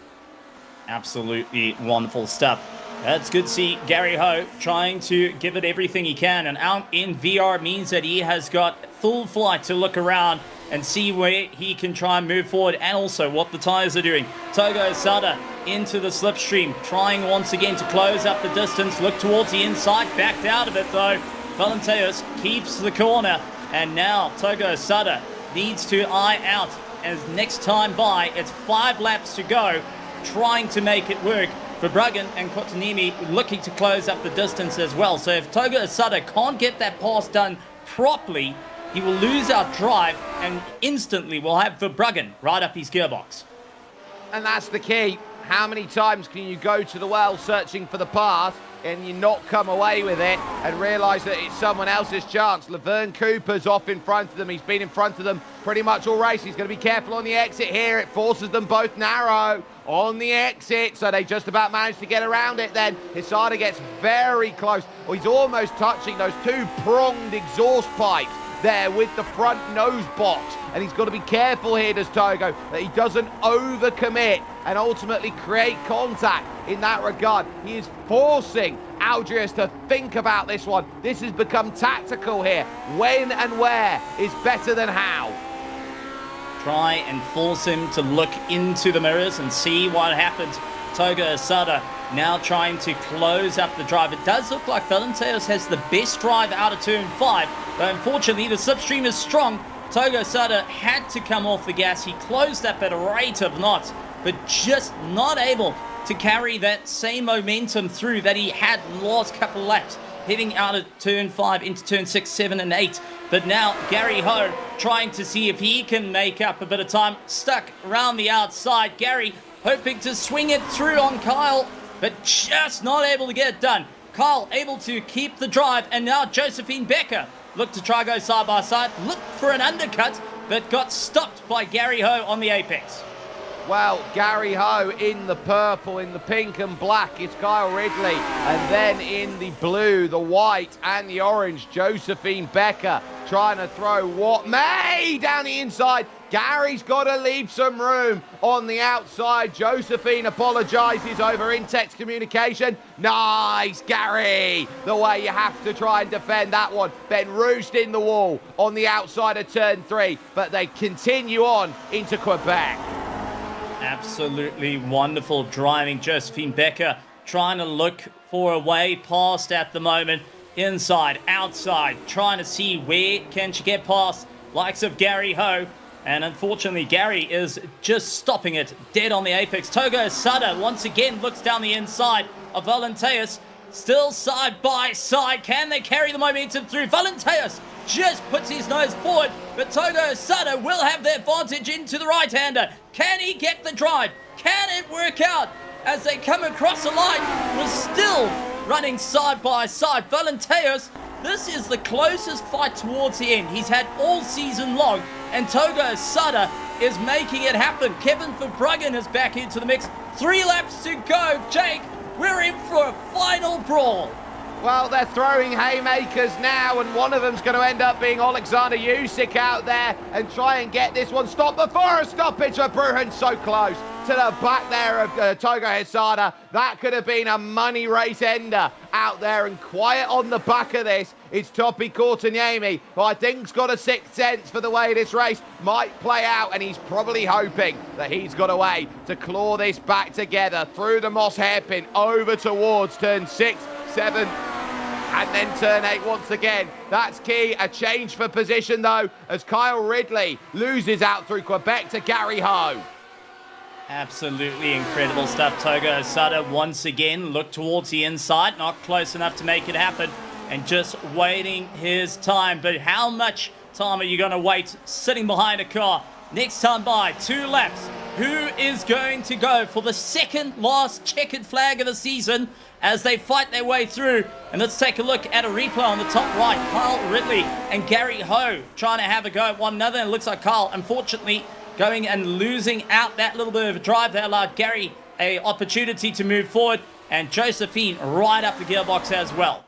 Absolutely wonderful stuff. That's good to see Gary Ho trying to give it everything he can, and out in VR means that he has got full flight to look around and see where he can try and move forward, and also what the tires are doing. Togo Sada into the slipstream, trying once again to close up the distance, look towards the inside, backed out of it though. Valenteos keeps the corner, and now Togo Sada needs to eye out as next time by, it's 5 laps to go, trying to make it work. Verbruggen and Kotanimi looking to close up the distance as well. So if Togo Sada can't get that pass done properly, he will lose our drive and instantly will have Verbruggen right up his gearbox. And that's the key. How many times can you go to the well searching for the pass and you not come away with it and realise that it's someone else's chance? Laverne Cooper's off in front of them. He's been in front of them pretty much all race. He's going to be careful on the exit here. It forces them both narrow on the exit, so they just about managed to get around it then. Hisada gets very close. Well, he's almost touching those 2 pronged exhaust pipes there with the front nose box, and he's got to be careful here, does Togo, that he doesn't overcommit and ultimately create contact in that regard. He is forcing Aldrius to think about this one. This has become tactical here. When and where is better than how. Try and force him to look into the mirrors and see what happens. Togo Sada now trying to close up the drive. It does look like Valenteos has the best drive out of turn 5, but unfortunately the slipstream is strong. Togo Sada had to come off the gas. He closed up at a rate of knots, but just not able to carry that same momentum through that he had in the last couple of laps, heading out of turn 5 into turn 6, 7 and 8. But now Gary Ho trying to see if he can make up a bit of time, stuck around the outside. Gary hoping to swing it through on Kyle, but just not able to get it done. Kyle able to keep the drive, and now Josephine Becker looked to try go side by side, looked for an undercut, but got stopped by Gary Ho on the apex. Well, Gary Ho in the purple, in the pink and black is Kyle Ridley. And then in the blue, the white and the orange, Josephine Becker trying to throw what may down the inside. Gary's got to leave some room on the outside. Josephine apologises over in-text communication. Nice, Gary. The way you have to try and defend that one. Ben Roost in the wall on the outside of turn 3, but they continue on into Quebec. Absolutely wonderful driving. Josephine Becker trying to look for a way past at the moment. Inside, outside, trying to see where can she get past likes of Gary Ho. And unfortunately, Gary is just stopping it dead on the apex. Togo Sada once again looks down the inside of Valenteos. Still side by side. Can they carry the momentum through? Valenteos just puts his nose forward, but Togo Sada will have the advantage into the right-hander. Can he get the drive? Can it work out as they come across the line? We're still running side by side. Valenteos, this is the closest fight towards the end he's had all season long, and Togo Sada is making it happen. Kevin Verbruggen is back into the mix. 3 laps to go. Jake, we're in for a final brawl. Well, they're throwing haymakers now, and one of them's going to end up being Alexander Usyk out there and try and get this one stopped before a stoppage for Bruhan. So close to the back there of Togo Hisada. That could have been a money race ender out there, and quiet on the back of this. It's Topi Kotkaniemi, who I think's got a sixth sense for the way this race might play out, and he's probably hoping that he's got a way to claw this back together through the Moss hairpin over towards turn 6, 7, and then turn 8 once again. That's key. A change for position, though, as Kyle Ridley loses out through Quebec to Gary Ho. Absolutely incredible stuff. Togo Sutter once again looked towards the inside, not close enough to make it happen, and just waiting his time. But how much time are you going to wait sitting behind a car? Next time by, 2 laps. Who is going to go for the second last checkered flag of the season as they fight their way through? And let's take a look at a replay on the top right. Kyle Ridley and Gary Ho trying to have a go at one another. And it looks like Kyle, unfortunately, going and losing out that little bit of a drive that allowed Gary a opportunity to move forward, and Josephine right up the gearbox as well.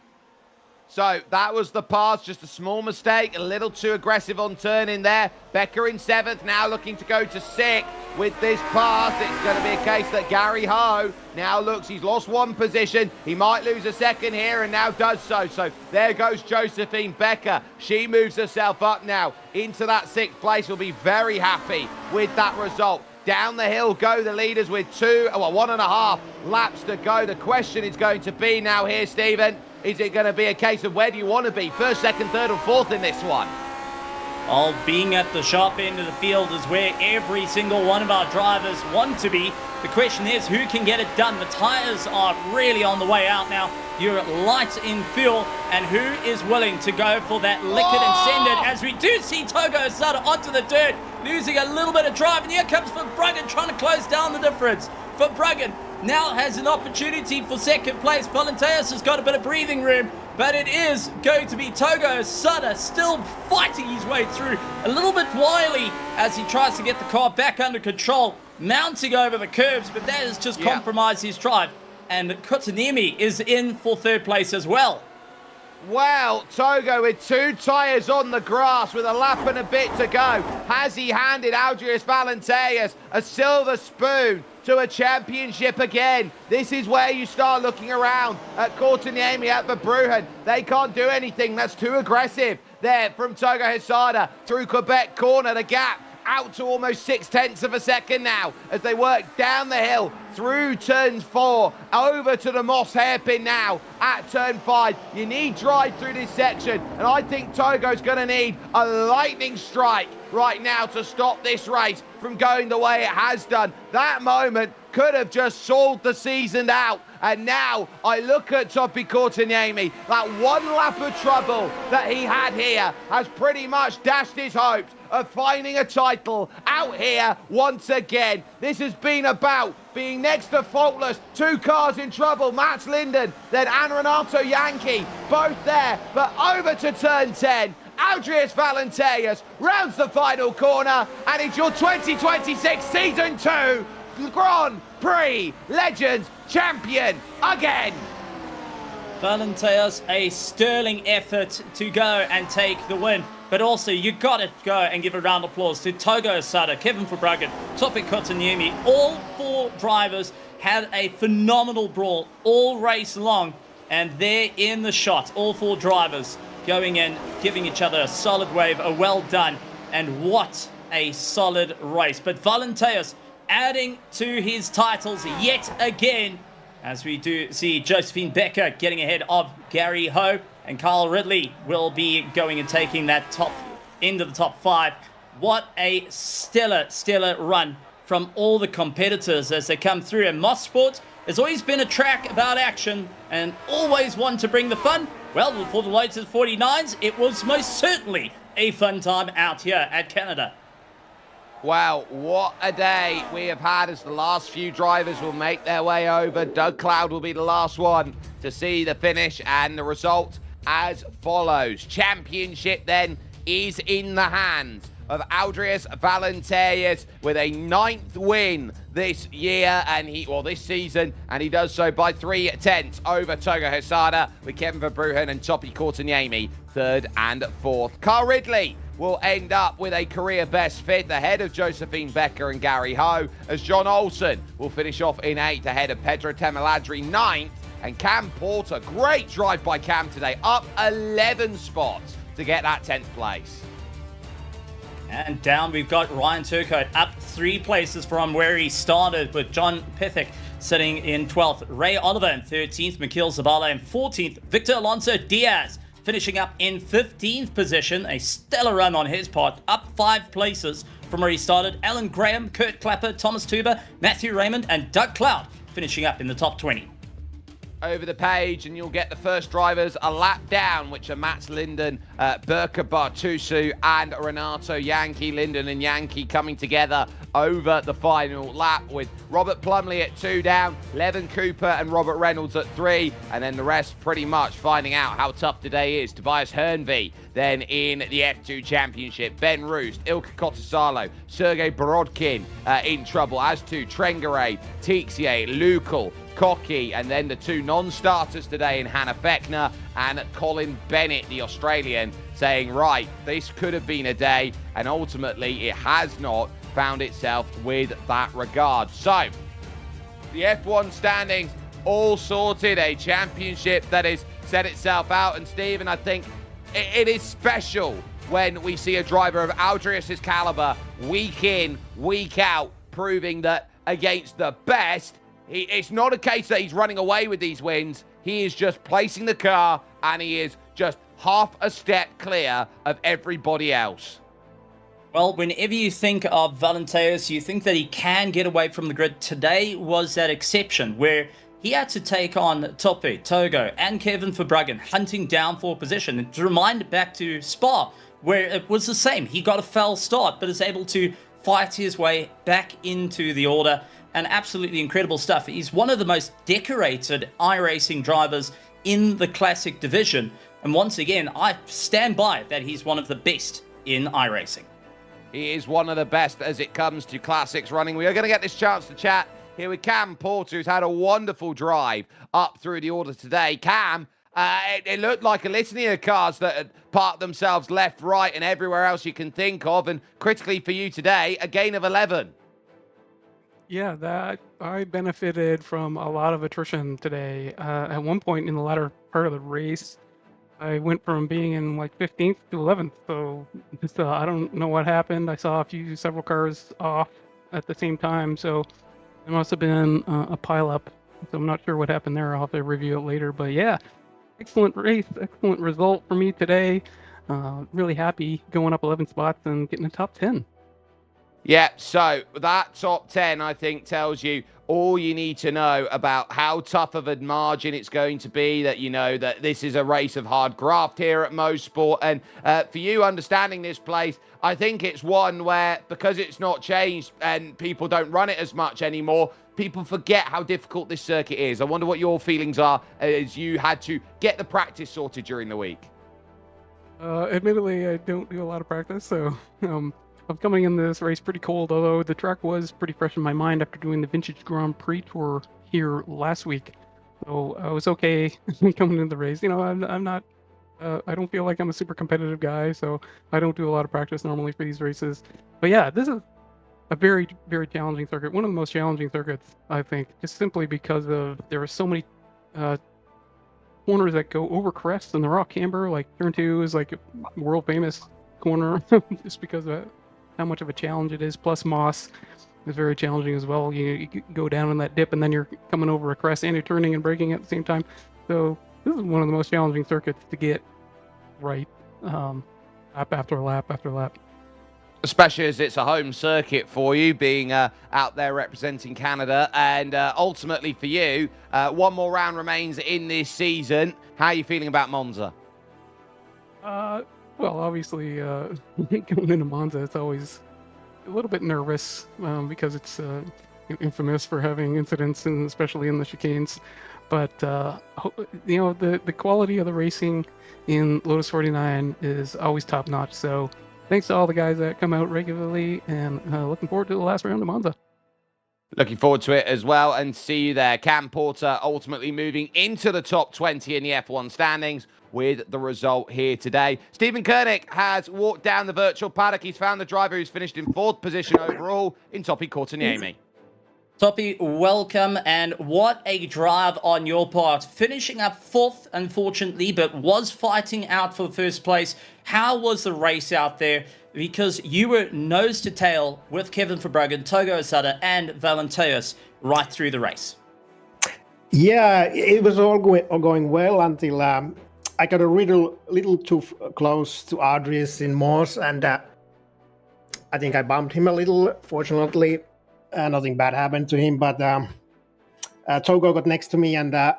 So that was the pass, just a small mistake, a little too aggressive on turning there. Becker in 7th, now looking to go to 6th with this pass. It's going to be a case that Gary Ho now looks, he's lost 1 position. He might lose a 2nd here and now does so. So there goes Josephine Becker. She moves herself up now into that 6th place. Will be very happy with that result. Down the hill go the leaders with 1.5 laps to go. The question is going to be now here, Stephen, is it going to be a case of where do you want to be? 1st, 2nd, 3rd or 4th in this one? Oh, being at the sharp end of the field is where every single one of our drivers want to be. The question is, who can get it done? The tyres are really on the way out now. You're light in fuel, and who is willing to go for that lick it and send it? As we do see Togo Sutter onto the dirt, losing a little bit of drive, and here comes Verbruggen trying to close down the difference. Verbruggen now has an opportunity for 2nd place. Valenteus has got a bit of breathing room, but it is going to be Togo Sutter still fighting his way through. A little bit wily as he tries to get the car back under control, mounting over the curbs, but that has just compromised his drive. And Kotanimi is in for 3rd place as well. Well, Togo with 2 tyres on the grass with a lap and a bit to go. Has he handed Aldrius Valenteus a silver spoon to a championship again? This is where you start looking around at Courteniemi, at Verbruggen. They can't do anything. That's too aggressive there from Togo Hesada through Quebec corner. The gap out to almost 0.6 of a second now as they work down the hill through turns 4 over to the Moss hairpin now at turn 5. You need drive through this section, and I think Togo's going to need a lightning strike right now to stop this race from going the way it has done. That moment could have just sold the season out. And now I look at Topi Kotkaniemi. That 1 lap of trouble that he had here has pretty much dashed his hopes of finding a title out here once again. This has been about being next to faultless. 2 cars in trouble. Mats Linden, then Renato Yankee, both there. But over to turn 10. Aldrius Valenteus rounds the final corner, and it's your 2026 Season 2 Grand Prix Legends champion again. Valenteus, a sterling effort to go and take the win. But also, you got to go and give a round of applause to Togo Sutter, Kevin Verbruggen, Topi Kotkaniemi. All 4 drivers had a phenomenal brawl all race long, and they're in the shot. All 4 drivers going in, giving each other a solid wave, a well done, and what a solid race. But Valenteus adding to his titles yet again, as we do see Josephine Becker getting ahead of Gary Ho, and Kyle Ridley will be going and taking that top into the top 5. What a stellar run from all the competitors as they come through. And Mosport has always been a track about action and always one to bring the fun. Well, for the Lotus 49s, it was most certainly a fun time out here at Canada. Wow, what a day we have had as the last few drivers will make their way over. Doug Cloud will be the last one to see the finish, and the result as follows. Championship then is in the hands of Aldrius Valenteus with a 9th win this year, and this season, and he does so by 3/10 over Togo Hesada, with Kevin Verbruggen and Topi Kotkaniemi 3rd and 4th. Kyle Ridley will end up with a career best 5th ahead of Josephine Becker and Gary Ho, as John Olsen will finish off in 8th ahead of Pedro Temiladri 9th, and Cam Porter, great drive by Cam today, up 11 spots to get that 10th place. And down we've got Ryan Turcotte, up 3 places from where he started, with John Pithick sitting in 12th, Ray Oliver in 13th, Mikhail Zavala in 14th, Victor Alonso Diaz finishing up in 15th position. A stellar run on his part, up 5 places from where he started. Alan Graham, Kurt Clapper, Thomas Tuber, Matthew Raymond, and Doug Cloud finishing up in the top 20. Over the page, and you'll get the first drivers a lap down, which are Mats Linden, Burka Bartusu, and Renato Yankee. Linden and Yankee coming together over the final lap, with Robert Plumley at 2 down, Levin Cooper and Robert Reynolds at 3, and then the rest pretty much finding out how tough today is. Tobias Hernvey then in the F2 Championship, Ben Roost, Ilka Kotasalo, Sergei Borodkin in trouble, as to Trengare, Tixier, Lucal, Cocky, and then the 2 non-starters today in Hannah Fechner and Colin Bennett, the Australian, saying, right, this could have been a day, and ultimately it has not found itself with that regard. So, the F1 standings all sorted, a championship that has set itself out, and Stephen, I think it is special when we see a driver of Aldrius's caliber week in, week out, proving that against the best, it's not a case that he's running away with these wins. He is just placing the car, and he is just half a step clear of everybody else. Well, whenever you think of Valenteus, you think that he can get away from the grid. Today was that exception where he had to take on Tope, Togo, and Kevin Verbruggen, hunting down for position. And to remind back to Spa, where it was the same. He got a foul start, but is able to fight his way back into the order. And absolutely incredible stuff. He's one of the most decorated iRacing drivers in the Classic division. And once again, I stand by that he's one of the best in iRacing. He is one of the best as it comes to Classics running. We are going to get this chance to chat here with Cam Porter, who's had a wonderful drive up through the order today. Cam, it looked like a litany of cars that had parked themselves left, right, and everywhere else you can think of. And critically for you today, a gain of 11. Yeah, that I benefited from a lot of attrition today. At one point in the latter part of the race, I went from being in like 15th to 11th. So just, I don't know what happened. I saw several cars off at the same time. So there must have been a pileup. So I'm not sure what happened there. I'll have to review it later. But yeah, excellent race, excellent result for me today. Really happy going up 11 spots and getting the top 10. Yeah, so that top 10, I think, tells you all you need to know about how tough of a margin it's going to be, that you know that this is a race of hard graft here at Mosport. And for you understanding this place, I think it's one where, because it's not changed and people don't run it as much anymore, people forget how difficult this circuit is. I wonder what your feelings are as you had to get the practice sorted during the week. Admittedly, I don't do a lot of practice, so I'm coming in this race pretty cold, although the track was pretty fresh in my mind after doing the Vintage Grand Prix tour here last week. So I was okay coming into the race. You know, I'm not, I don't feel like I'm a super competitive guy, so I don't do a lot of practice normally for these races. But yeah, this is a very, very challenging circuit. One of the most challenging circuits, I think, just simply because there are so many corners that go over crests and they're all camber. Like turn 2 is like a world famous corner just because of how much of a challenge it is. Plus Moss is very challenging as well. You go down in that dip and then you're coming over a crest and you're turning and braking at the same time. So this is one of the most challenging circuits to get right, lap after lap after lap. Especially as it's a home circuit for you, being out there representing Canada. And ultimately for you, one more round remains in this season. How are you feeling about Monza? Well, obviously, going into Monza, it's always a little bit nervous because it's infamous for having incidents, and especially in the chicanes. But you know, the quality of the racing in Lotus 49 is always top notch. So thanks to all the guys that come out regularly, and looking forward to the last round of Monza. Looking forward to it as well, and see you there. Cam Porter ultimately moving into the top 20 in the F1 standings with the result here today. Stephen Koenig has walked down the virtual paddock. He's found the driver who's finished in 4th position overall in Topi Kortaniemi. Toppy, welcome, and what a drive on your part. Finishing up 4th, unfortunately, but was fighting out for first place. How was the race out there? Because you were nose to tail with Kevin Verbruggen, Togo Asada, and Valenteus right through the race. Yeah, it was all going well until I got a little too close to Adrius in Mors, and I think I bumped him a little. Fortunately, nothing bad happened to him, but Togo got next to me, and it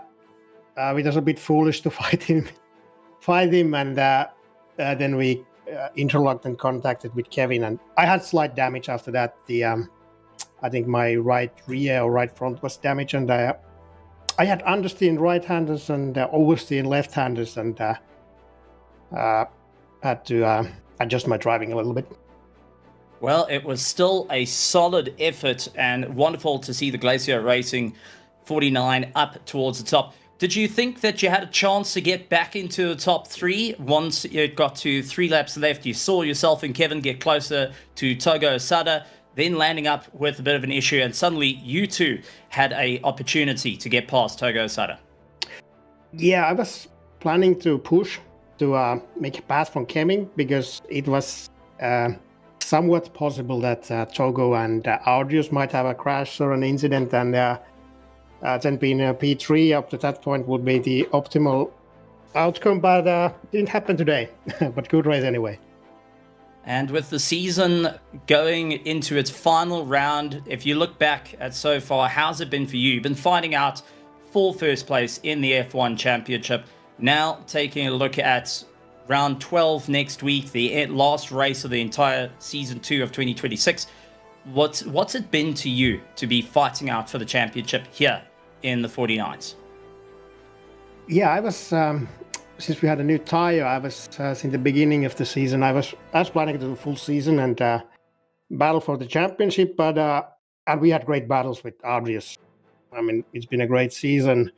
was a bit foolish to fight him, and then we interlocked and contacted with Kevin, and I had slight damage after that. I think my right rear or right front was damaged, and I had understeer in right-handers and oversteer in left-handers, and had to adjust my driving a little bit. Well, it was still a solid effort and wonderful to see the Glacier Racing 49 up towards the top. Did you think that you had a chance to get back into the top 3 once you got to 3 laps left? You saw yourself and Kevin get closer to Togo Asada, then landing up with a bit of an issue, and suddenly you two had a opportunity to get past Togo Asada. Yeah, I was planning to push to make a pass from Kevin, because it was somewhat possible that Togo and Audius might have a crash or an incident, and then being a P3 up to that point would be the optimal outcome, but didn't happen today. But good race anyway. And with the season going into its final round, if you look back at so far, how's it been for you? You've been fighting out for first place in the F1 Championship. Now taking a look at round 12 next week, the last race of the entire season 2 of 2026. What's it been to you to be fighting out for the championship here in the 49s? Yeah, I was... since we had a new tire, I was since the beginning of the season. I was planning to do full season and battle for the championship, but and we had great battles with Adrius. I mean, it's been a great season.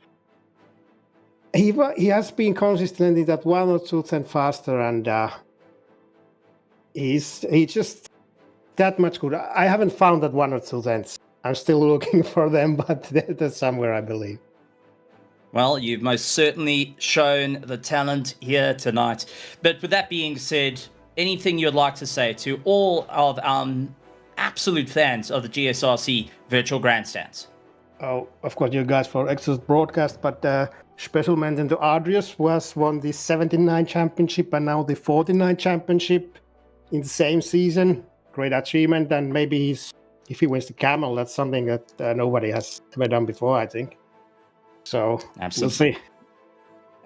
He has been consistently that 1 or 2 cents faster, and he's just that much good. I haven't found that 1 or 2 cents. I'm still looking for them, but they're somewhere, I believe. Well, you've most certainly shown the talent here tonight. But with that being said, anything you'd like to say to all of our absolute fans of the GSRC Virtual Grandstands? Oh, of course, you guys for excellent broadcast, but special mention to Adrius, who has won the 79 championship and now the 49 championship in the same season. Great achievement, and maybe if he wins the Camel, that's something that nobody has ever done before, I think. So We'll see.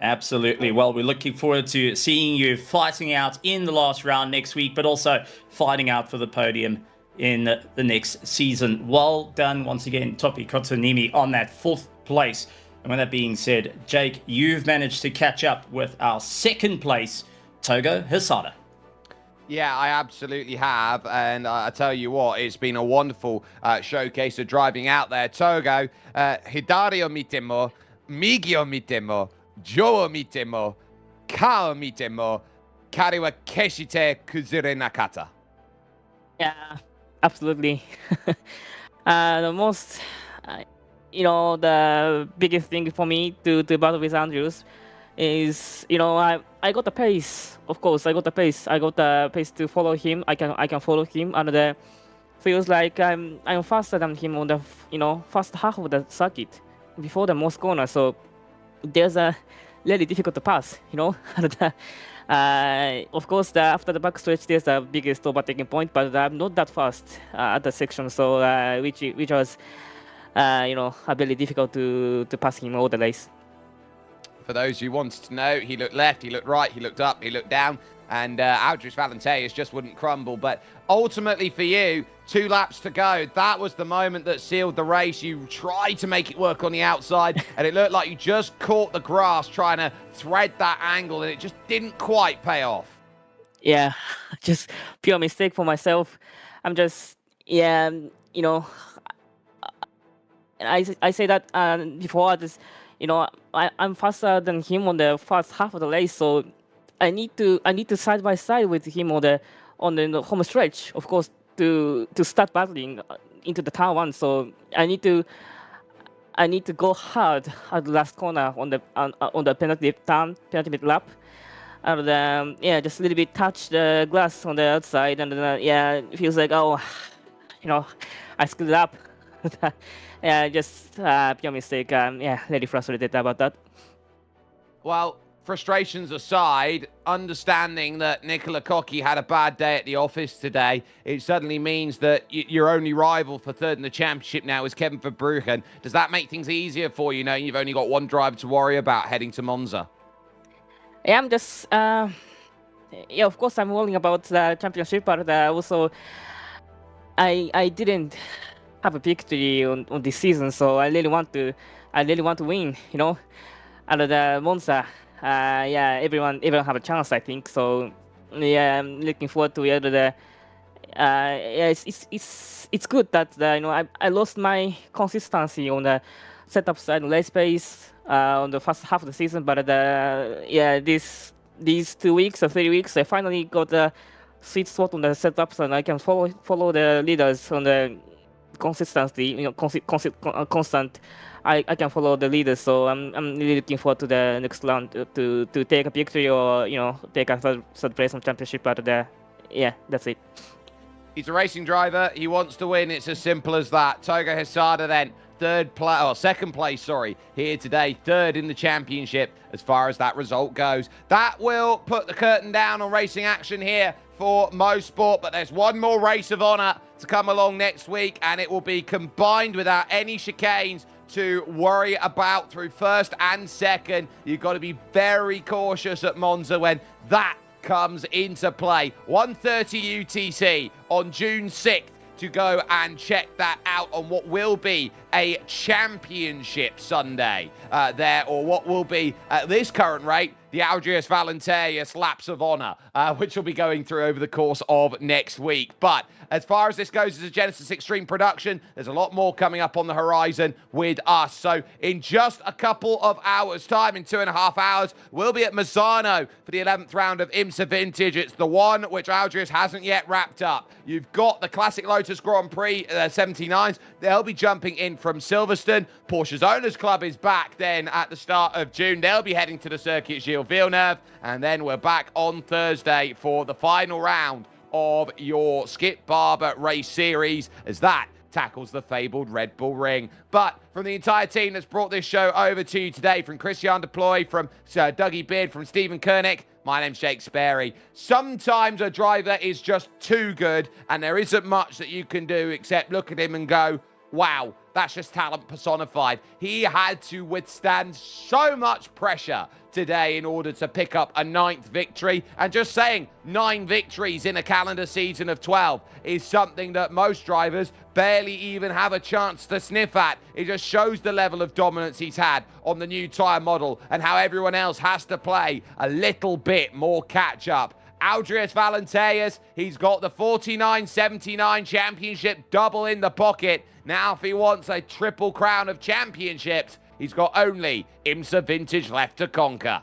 Absolutely. Well, we're looking forward to seeing you fighting out in the last round next week, but also fighting out for the podium in the next season. Well done once again, Topi Kotonimi, on that 4th place. And with that being said, Jake, you've managed to catch up with our 2nd place, Togo Asada. Yeah, I absolutely have, and I tell you what, it's been a wonderful showcase of driving out there. Togo, Hidari o mitemo, Migi o mitemo, Jo o mitemo, Ka o mitemo, Kari wa keshite kuzure nakata. Yeah, absolutely. The most, the biggest thing for me to battle with Andrews is, I got the pace. Of course, I got the pace. I got the pace to follow him. I can follow him, and feels like I'm faster than him on the first half of the circuit before the most corner. So there's a really difficult to pass, And of course, after the backstretch, there's the biggest overtaking point, but I'm not that fast at the section, so which was really difficult to pass him all the race. For those who wanted to know, he looked left, he looked right, he looked up, he looked down, and Aldris Valenteus just wouldn't crumble. But ultimately for you, 2 laps to go. That was the moment that sealed the race. You tried to make it work on the outside, and it looked like you just caught the grass trying to thread that angle, and it just didn't quite pay off. Yeah, just pure mistake for myself. I'm just, I say that before, I'm faster than him on the first half of the race, so I need to side by side with him on the home stretch. Of course, to start battling into the turn one. So I need to go hard at the last corner on the penalty lap. And just a little bit touch the glass on the outside, and it feels like, oh, I screwed up. Just pure mistake. Really frustrated about that. Well, frustrations aside, understanding that Nicola Cocchi had a bad day at the office today, it suddenly means that your only rival for third in the championship now is Kevin Verbruggen. Does that make things easier for you, knowing you've only got one driver to worry about heading to Monza? Yeah, I'm just, of course I'm worrying about the championship, but also I didn't have a victory on this season, so I really want to win, And the Monza, everyone have a chance, I think. So I'm looking forward to it's good that I lost my consistency on the setup side, race pace on the first half of the season, but these 2 weeks or 3 weeks, I finally got a sweet spot on the setups, and I can follow the leaders on the consistency, constant. I can follow the leaders, so I'm really looking forward to the next round to take a victory or take a third place on championship. But that's it. He's a racing driver. He wants to win. It's as simple as that. Togo Hesada then second place, here today, third in the championship as far as that result goes. That will put the curtain down on racing action here for Mosport, but there's one more race of honour to come along next week, and it will be combined without any chicanes to worry about through first and second. You've got to be very cautious at Monza when that comes into play. 1:30 UTC on June 6th. To go and check that out on what will be a championship Sunday there, or what will be, at this current rate, the Aldrius Valenterius Laps of Honor, which will be going through over the course of next week. But as far as this goes as a Genesis Extreme production, there's a lot more coming up on the horizon with us. So in just a couple of hours' time, in 2.5 hours, we'll be at Misano for the 11th round of IMSA Vintage. It's the one which Aldrius hasn't yet wrapped up. You've got the Classic Lotus Grand Prix 79s. They'll be jumping in from Silverstone. Porsche's Owners Club is back then at the start of June. They'll be heading to the circuit Gilles Villeneuve. And then we're back on Thursday for the final round of your Skip Barber race series, as that tackles the fabled Red Bull Ring. But from the entire team that's brought this show over to you today, from Christian Deploy, from Dougie Beard, from Stephen Koenig, my name's Jake Sperry. Sometimes a driver is just too good, and there isn't much that you can do except look at him and go, wow, that's just talent personified. He had to withstand so much pressure today in order to pick up a 9th victory. And just saying 9 victories in a calendar season of 12 is something that most drivers barely even have a chance to sniff at. It just shows the level of dominance he's had on the new tyre model and how everyone else has to play a little bit more catch up. Aldrius Valenterius, he's got the 49-79 championship double in the pocket. Now if he wants a triple crown of championships, he's got only IMSA Vintage left to conquer.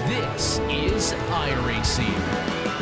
This is iRacing.